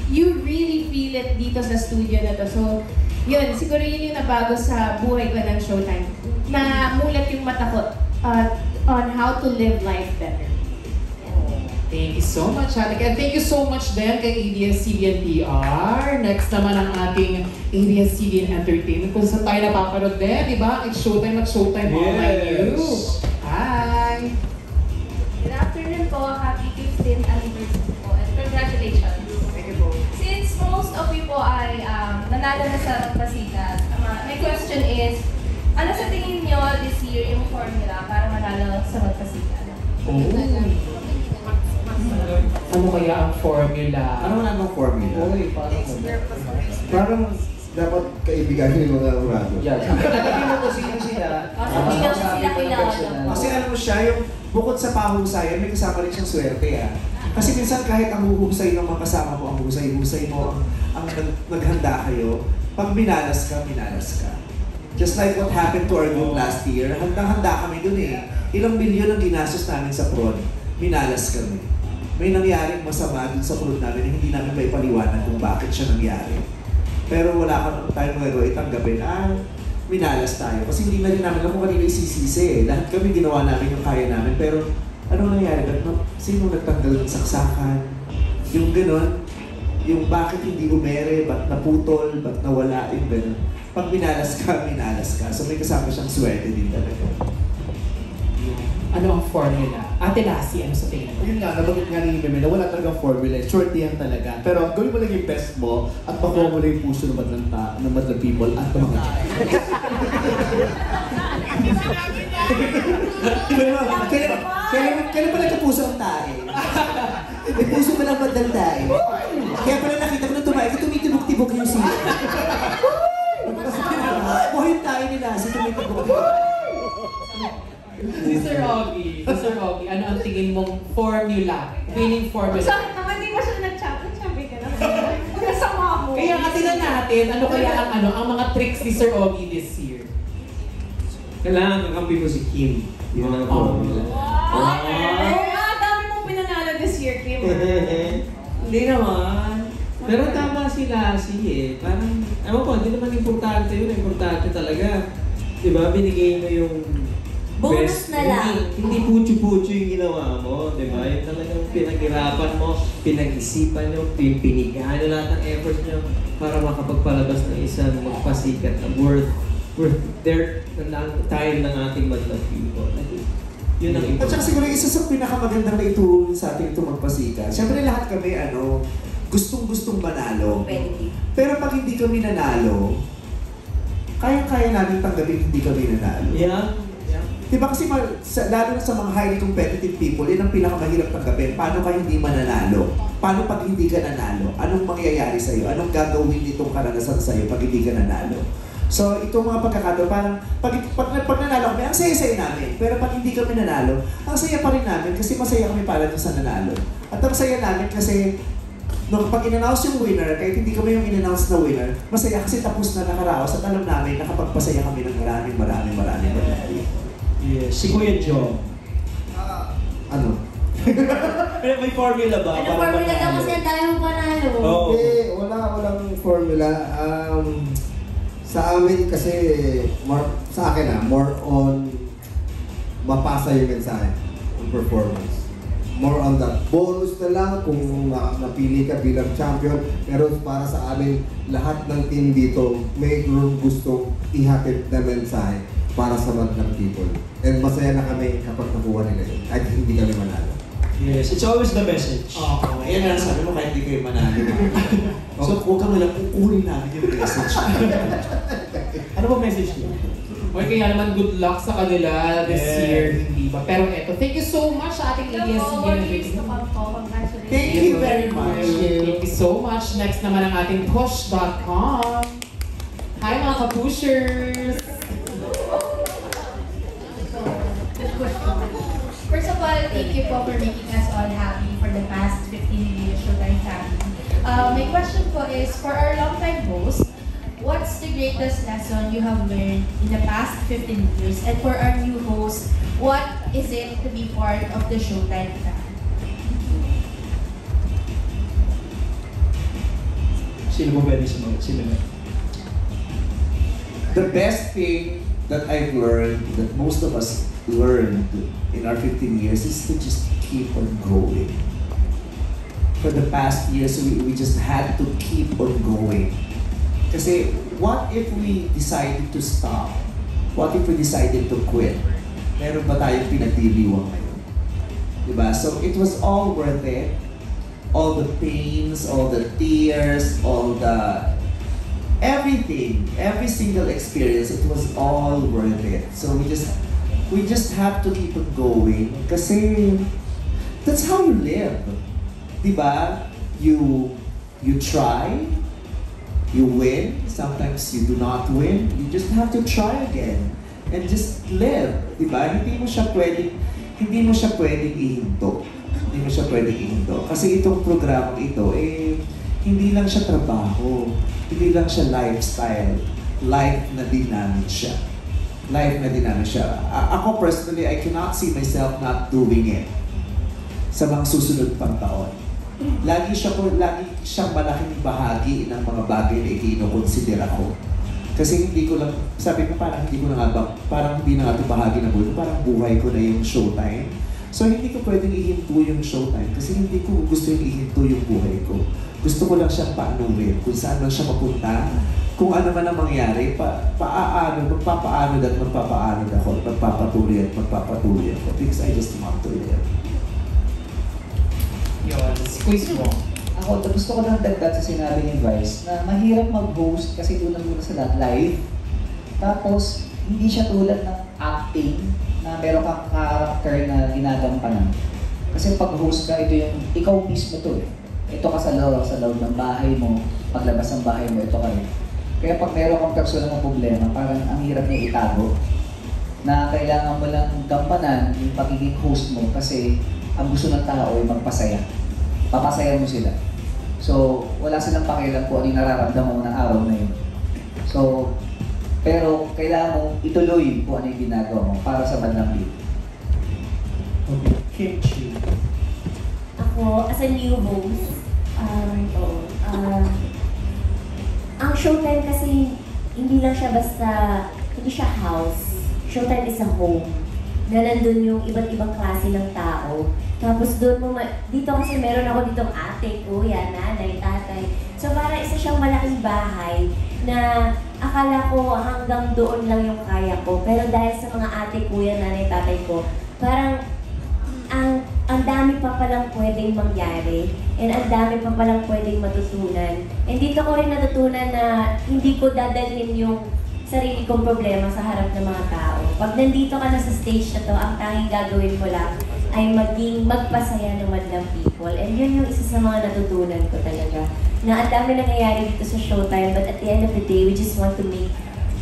You really feel it dito sa studio na to. So, yun, siguro yun yung nabago sa buhay ko ng Showtime. Na mulat yung mata ko on how to live life better. Thank you so much, Ate. And thank you so much din kay ABS-CBN PR. Next naman ang ating ABS-CBN Entertainment. Kung saan tayo napapanood din, di ba? It's Showtime at Showtime Online News. Hi! Good afternoon po. Happy 15th anniversary po. And congratulations. Thank you po. Since most of you po ay nanalo na sa Magpasikat, my question is, ano sa tingin nyo this year yung formula para manalo sa Magpasikat? Ano kaya ang formula? Ano ang formula? Parang dapat kaibigan yung mga urado. Yeah. Sabi mo kung sino sila. Hindi naman sila kilala. Kasi alam mo siya, yung bukod sa pahusayan, may kasama rin siyang swerte Kasi minsan kahit ang huhusay ng mga kasama mo, ang husay-husay mo, ang naghanda kayo, pag minalas ka. Just like what happened to our group last year, handang-handa kami dun Ilang milyon ang ginastos namin sa prod, minalas kami. May nangyaring masama dun sa prod namin na hindi namin may paliwanag kung bakit siya nangyari. Pero wala ka naman tayong magawa tanggapin, minalas tayo. Kasi hindi na rin namin alam kung kanina isisisi Lahat kami ginawa namin yung kaya namin. Pero ano nangyari? Sino nagtanggal ng saksakan? Yung gano'n, yung bakit hindi umere, ba't naputol, ba't nawala, yung gano'n. Pag minalas ka. So may kasama siyang swerte din talaga. Ano ang formula? Ate Lassie, ano sa tingin mo? Yun nga, nabanggit nga ni Meme na wala talagang formula. Short yan talaga. Pero gawin mo lang yung best mo at makuha mo lang yung puso ng madlang people at ng mga Kailan pa nagkapuso ang tae? May puso pa lang bandang tae. Kaya pala nakita ko nung tumae, tumitibok-tibok yung sila. Buhay yung tae nila, tumitibok-tibok. Sister Oggy, ano ang tingin mong formula? Winning formula? Bakit naman di ba siya nag-champion ka na? Kasama mo. Kaya nga tingnan natin, ano kaya ang mga tricks ni Sir Oggy this year? Kailangan kakampi mo si Kim. Yun ang formula. Dami mong pinanalo this year, Kim. Hindi naman. Pero tama si Lassie Parang, ewan ko, hindi naman importante yun. Importante talaga. Diba, binigay mo yung bonus na lang. Hindi putyo-putyo yung ginawa mo, di ba? Yung talagang pinaghirapan mo, pinag-isipan nyo, pinigaan nyo lahat ng effort nyo para makapagpalabas ng isang magpasikat na worth their time ng ating madlang people. Yun ang important. At saka siguro isa sa pinakamagandang na itulong sa ating ito magpasikat. Siyempre lahat kami, gustong-gustong manalo. Pero pag hindi kami nanalo, kaya-kaya namin tanggapin hindi kami nanalo. Yeah. Diba kasi lalo na sa mga highly competitive people, yun ang pinakamahirap tanggapin. Paano ka hindi mananalo? Paano pag hindi ka nanalo? Anong mangyayari sa'yo? Anong gagawin nitong karanasan sa'yo pag hindi ka nanalo? So, itong mga pagkakataon, parang pag nanalo kami, ang saya-saya namin. Pero pag hindi kami nanalo, ang saya pa rin namin kasi masaya kami para sa nanalo. At ang saya namin kasi pag in-announce yung winner, kahit hindi kami yung in-announce na winner, masaya kasi tapos na nakaraos at alam namin nakapagpasaya kami ng maraming. Yes. Si Kuya Joe. Ano? Pero may formula ba? Ano formula daw kasi ang dami mong panalo? Walang formula. Sa amin kasi, sa akin more on mapasa yung mensahe, yung performance. More on the bonus na lang kung napili ka bilang champion. Pero para sa amin, lahat ng team dito may gustong ihatid na mensahe para sa madlang people. And masaya na kami kapag nakuha nila yun. Kahit hindi kami manalo. Yes, it's always the message. Yan ang sabi mo kahit hindi kayo manalo. So, huwag ka malang kukunin namin yung message. Ano ba message niyo? Okay, kaya naman good luck sa kanila this year, hindi ba? Pero eto, thank you so much sa ating ABS-CBN. Thank you very much. Thank you so much. Next naman ang ating push.com. Hi mga ka-pushers! First of all, thank you po for making us all happy for the past 15 years Showtime family. My question po is, for our long-time host, what's the greatest lesson you have learned in the past 15 years? And for our new host, what is it to be part of the Showtime family? Sino mo pwede sumagot? Sino na? The best thing that I've learned, that most of us learned in our 15 years, is to just keep on going. For the past years, we just had to keep on going. Kasi what if we decided to stop? What if we decided to quit? Meron ba tayong pinagdiriwang ngayon? Diba? So it was all worth it. All the pains, all the tears, all the everything, every single experience, it was all worth it. So we just have to keep on going kasi that's how you live. Diba? You try, You win, sometimes you do not win. You just have to try again and just live, di ba? Hindi mo siya pwedeng ihinto. Hindi mo siya pwedeng ihinto. Kasi itong programang ito, hindi lang siya trabaho, hindi lang siya lifestyle, life na dynamic siya. Life na dynamic siya. Ako personally, I cannot see myself not doing it sa mga susunod pang taon. Lagi siyang malaking bahagi ng mga bagay na ikinukonsidera ko. Kasi hindi ko lang, sabi ko parang hindi na nga ito bahagi ng buhay, parang buhay ko na yung showtime. So hindi ko pwedeng ihinto yung showtime kasi hindi ko gusto yung ihinto yung buhay ko. Gusto ko lang siyang paanurin, kung saan lang siya mapunta, kung ano man ang mangyari, magpapaano at magpapaano ako, magpapatuloy ako because I just want to live. Yun, squeeze mo. Ako, gusto ko lang dagdag sa sinabi ni Vice na mahirap mag-host kasi doon muna sa lahat live. Tapos, hindi siya tulad ng acting na meron kang character na ginagampanan. Kasi pag-host ka, ito yung ikaw mismo to eh. Ito ka sa loob ng bahay mo, paglabas ng bahay mo, ito ka rin. Kaya pag meron kang personal na problema, parang ang hirap niya itago. Na kailangan mo lang gampanan yung pagiging host mo kasi ang gusto ng tao ay magpasaya. Papasaya mo sila. So, wala silang pakialam kung ano yung nararamdaman mo ng araw na yun. So, pero kailangan mong ituloy kung ano yung ginagawa mo para sa bandang view. Okay. Kimchi. Ako, as a new host, ang Showtime kasi hindi lang siya basta, hindi siya house. Showtime is a home. Na nandun yung iba't ibang klase ng tao. Tapos doon mo, dito kasi meron ako ditong ate, kuya, nanay, tatay. So parang isa siyang malaking bahay na akala ko hanggang doon lang yung kaya ko. Pero dahil sa mga ate, kuya, nanay, tatay ko, parang ang dami pa palang pwedeng mangyari and ang dami pa palang pwedeng matutunan. And dito ko rin natutunan na hindi ko dadalhin yung sarili kong problema sa harap ng mga tao. Pag nandito ka na sa stage na to, ang tanging gagawin mo lang ay magpasaya naman ng people. And yun yung isa sa mga natutunan ko talaga. Na ang dami nangyayari dito sa Showtime, but at the end of the day, we just want to make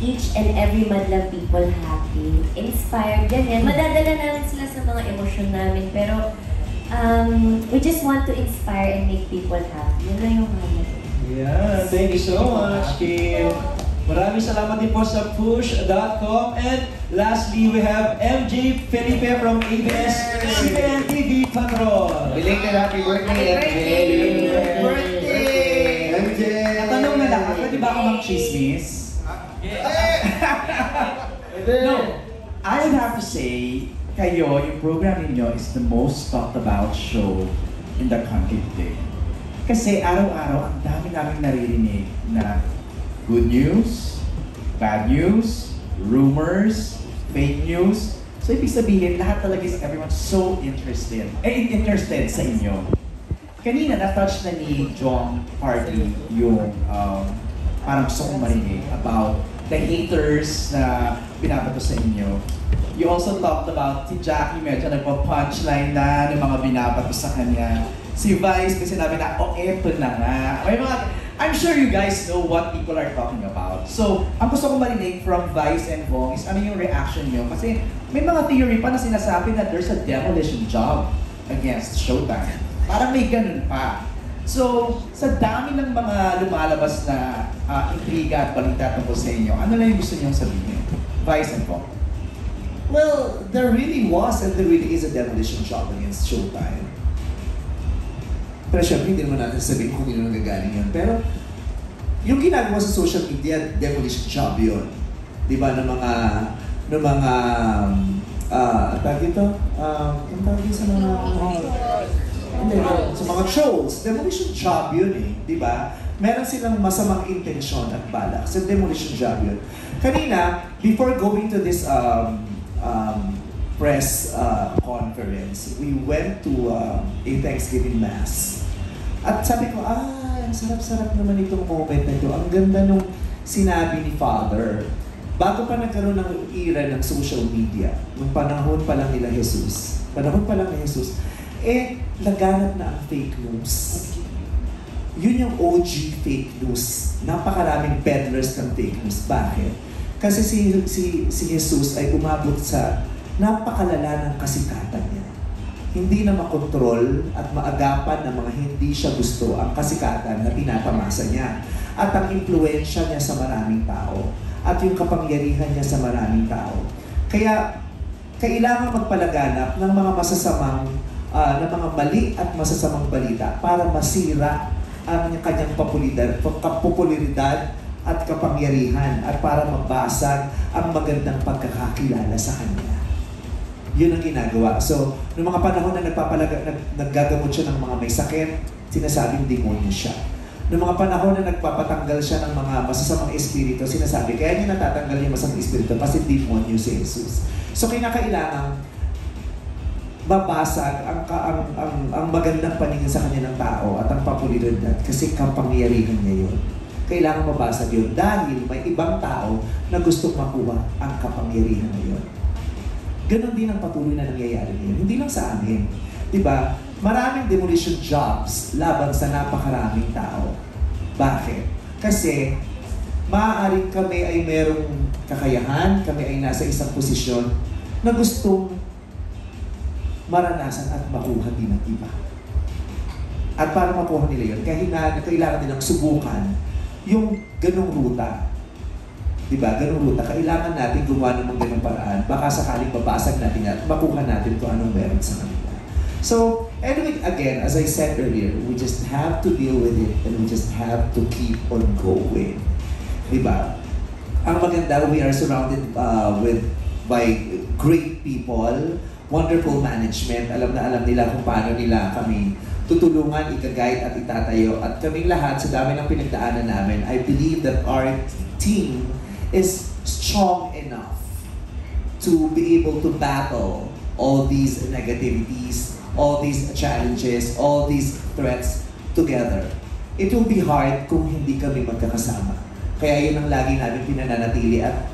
each and every madlang people happy, inspired, ganyan. Madadala namin sila sa mga emosyon namin, pero we just want to inspire and make people happy. Yun na yung mga. Yeah, thank you so much, Kim. Maraming salamat din po sa push.com. And lastly, we have MJ Felipe from ABS-CBN TV Patrol. Belated happy birthday, MJ! Happy birthday! MJ! Natanong na lang, pwede ba ako mag-chismis? No, I would have to say, kayo, yung program ninyo is the most talked about show in the country today. Kasi araw-araw, ang dami namin naririnig na good news, bad news, rumors, fake news. So ibig sabihin, lahat talaga is everyone so interested sa inyo. Kanina, na-touch na ni John Party yung parang gusto kong marinig about the haters na binabato sa inyo. You also talked about si Jackie, medyo nagpa-punchline na ng mga binabato sa kanya. Si Vice, may sinabi na, oh, eto na nga. May mga, I'm sure you guys know what people are talking about. So, ang gusto kong marinig from Vice and Vong is ano yung reaction nyo. Kasi may mga theory pa na sinasabi na there's a demolition job against Showtime. Parang may ganun pa. So, sa dami ng mga lumalabas na intriga at balita tungkol sa inyo, ano lang yung gusto niyong sabihin? Vice and Vong. Well, there really was and there really is a demolition job against Showtime. Pero syempre, hindi naman natin sabihin kung hindi naman nagagaling yun. Pero, yung ginagawa sa social media, demolition job yun. Di ba, ng mga tawag ito? Ang tawag ito sa mga... sa mga trolls, demolition job yun eh. Di ba? Meron silang masamang intensyon at balak. So, demolition job yun. Kanina, before going to this press conference, we went to a Thanksgiving Mass. At sabi ko, ang sarap-sarap naman itong moment na ito. Ang ganda nung sinabi ni Father. Bago pa nagkaroon ng era ng social media, nung panahon pa lang nila Jesus, laganap na ang fake news. yun yung OG fake news. Napakaraming peddlers ng fake news. Bakit? Kasi si Jesus ay umabot sa napakalala ng kasikatan niya. Hindi na makontrol at maagapan ng mga hindi siya gusto ang kasikatan na pinatamasa niya. At ang impluensya niya sa maraming tao. At yung kapangyarihan niya sa maraming tao. Kaya, kailangan magpalaganap ng mga masasamang, ng mga mali at masasamang balita para masira ang kanyang popularidad at kapangyarihan at para mabasag ang magandang pagkakakilala sa kanya. Yun ang ginagawa. So, noong mga panahon na naggagamot siya ng mga may sakit, sinasabing demonyo siya. Noong mga panahon na nagpapatanggal siya ng mga masasamang espiritu, sinasabi, kaya niya natatanggal yung masamang espiritu kasi demonyo si Jesus. So, kinakailangan babasag ang magandang paningin sa kanya ng tao at ang popularidad kasi kapangyarihan niya yun. Kailangan mabasag yun dahil may ibang tao na gustong makuha ang kapangyarihan na yun. Ganon din ang patuloy na nangyayari ngayon. Hindi lang sa amin. Diba? Maraming demolition jobs laban sa napakaraming tao. Bakit? Kasi maaaring kami ay merong kakayahan, kami ay nasa isang posisyon na gustong maranasan at makuha din ng iba. At para makuha nila yun, kailangan din ng subukan yung ganong ruta. Diba? Ganong ruta. Kailangan natin gumawa ng ganong paraan. Baka sakaling babasag natin at makuha natin kung anong meron sa kanila. So, anyway, again, as I said earlier, we just have to deal with it and we just have to keep on going. Diba? Ang maganda, we are surrounded by great people, wonderful management. Alam nila kung paano nila kami tutulungan, ika-guide at itatayo. At kaming lahat, sa dami ng pinagdaanan namin, I believe that our team is strong enough to be able to battle all these negativities, all these challenges, all these threats together. It will be hard kung hindi kami magkakasama. Kaya yun ang lagi namin pinananatili at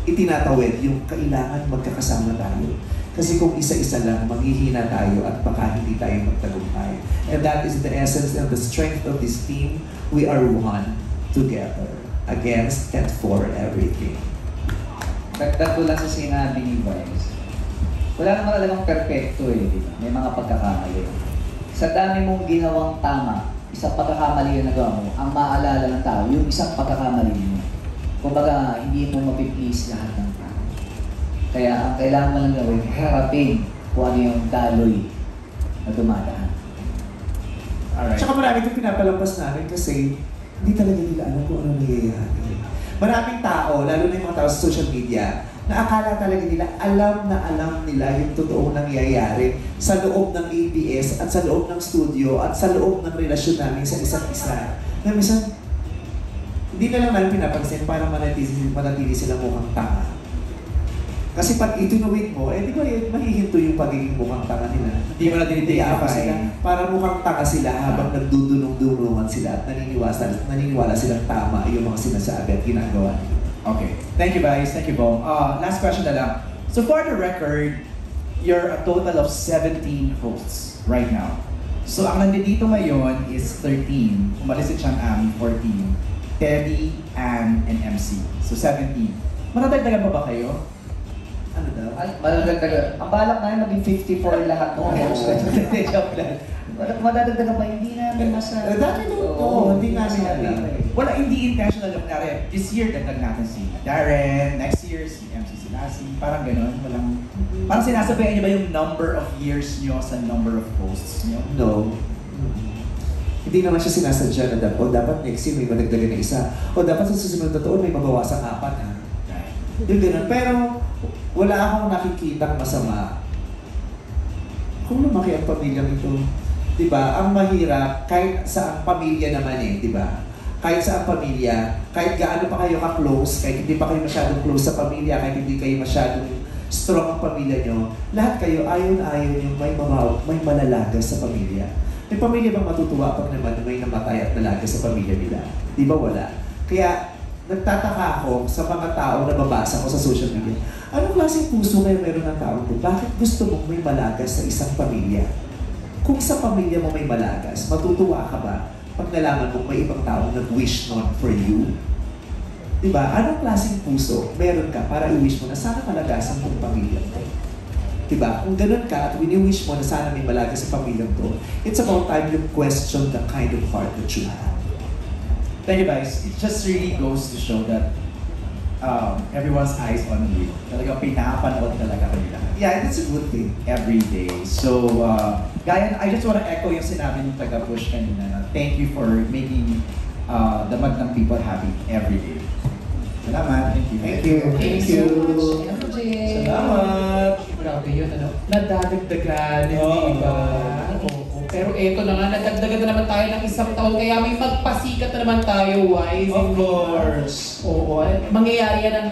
itinatawid yung kailangan magkakasama tayo. Kasi kung isa-isa lang, maghihina tayo at baka hindi tayo magtagumpay. And that is the essence and the strength of this team. We are one together against and for everything. Dagdag ko lang sa sinabi ni Vice. Wala naman talagang perfecto eh, di ba? May mga pagkakamali. Sa dami mong ginawang tama, isang pagkakamali yung nagawa mo, ang maalala ng tao, yung isang pagkakamali mo. Kumbaga, hindi mo mapiplease lahat ng tao. Kaya ang kailangan mo lang gawin, harapin kung ano yung daloy na dumadaan. Alright. Tsaka marami itong pinapalampas namin kasi hindi talaga nila alam kung ano nangyayari. Maraming tao, lalo na yung mga tao sa social media, na akala talaga nila alam na alam nila yung totoong nangyayari sa loob ng ABS at sa loob ng studio at sa loob ng relasyon namin sa isa't isa. Na minsan, hindi na lang namin pinapansin para manatili silang mukhang tanga. Kasi pag itinuwid mo, di ba mahihinto yung pagiging mukhang tanga nila? Hindi mo na dinideyafy. Sila, para mukhang tanga sila habang nagdudunong-dunungan sila at naniniwala silang tama yung mga sinasabi at ginagawa nila. Okay. Thank you, guys. Thank you, Bong. Last question na lang. So for the record, you're a total of 17 hosts right now. So ang nandito ngayon is 13. Umalis si Chang Ami, 14. Teddy, Ann, and MC. So 17. Matadagdagan pa ba kayo? Ano daw? Madadagdagan. Ang balak namin maging 54 lahat ng hosts. Joke lang. Madadagdagan pa, hindi namin masabi. Dati doon, hindi namin alam. Wala, hindi intentional yung nangyari. This year, dagdag natin si Darren. Next year, si MC Silasi. Parang gano'n. Parang sinasabayan niyo ba yung number of years niyo sa number of hosts niyo? No. Hindi naman siya sinasadya na dapat next year may madagdagan na isa. O dapat sa susunod na taon may mabawasan 4 ha. Yung gano'n. Pero wala akong nakikitang masama. Kung lumaki ang pamilyang ito, diba, ang mahirap, kahit sa pamilya naman diba? Kahit sa pamilya, kahit gaano pa kayo ka-close, kahit hindi pa kayo masyadong close sa pamilya, kahit hindi kayo masyadong strong ang pamilya nyo, lahat kayo ayaw na ayaw nyo may malalagas sa pamilya. May pamilya bang matutuwa pag naman may namatay at nalagas sa pamilya nila? Di ba wala? Kaya nagtataka ako sa mga tao na babasa ko sa social media. Anong klaseng puso kayo meron ng tao ito? Bakit gusto mong may malagas sa isang pamilya? Kung sa pamilya mo may malagas, matutuwa ka ba pag nalaman mo may ibang tao nag-wish nun for you? Diba? Anong klaseng puso meron ka para i-wish mo na sana malagasan mo ang pamilya mo? Diba? Kung ganun ka at wini-wish mo na sana may malagas sa pamilya mo, it's about time you question the kind of heart that you have. Thank you guys. It just really goes to show that everyone's eyes on you. Talagang pinapanood talaga kayo lahat. Yeah, that's a good thing. Every day. So, Gaya, I just want to echo yung sinabi ng taga-push kanina. Thank you for making the Magdang people happy every day. Salamat. Thank you. Thank you. Thank you. Salamat. Grabe yun, ano? Nadadagdagan, hindi ba? Oo. Pero eto na nga, nadagdagan na naman tayo ng isang taon, kaya may magpasikat na naman tayo, Wise. Of course. Oo. Mangyayari yan ng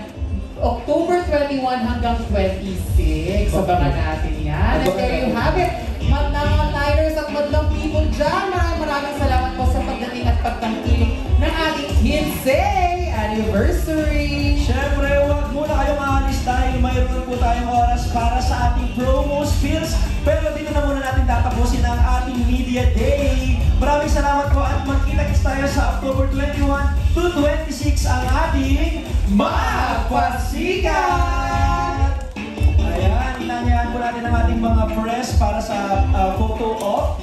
October 21 hanggang 26. Sabangan natin yan. And there you have it. Mga liners at madlang people dyan. Maraming salamat po sa pagdating at pagtangkilik ng ating 15th anniversary. Siyempre, huwag muna kayong aalis dahil mayroon po tayong oras para sa ating promo spills. Pero dito na muna natin tatapusin ang ating Media Day. Maraming salamat po at magkita-kits tayo sa October 21 to 26 ang ating Magpasikat! Ayan, inanyahan po natin ang ating mga press para sa photo op.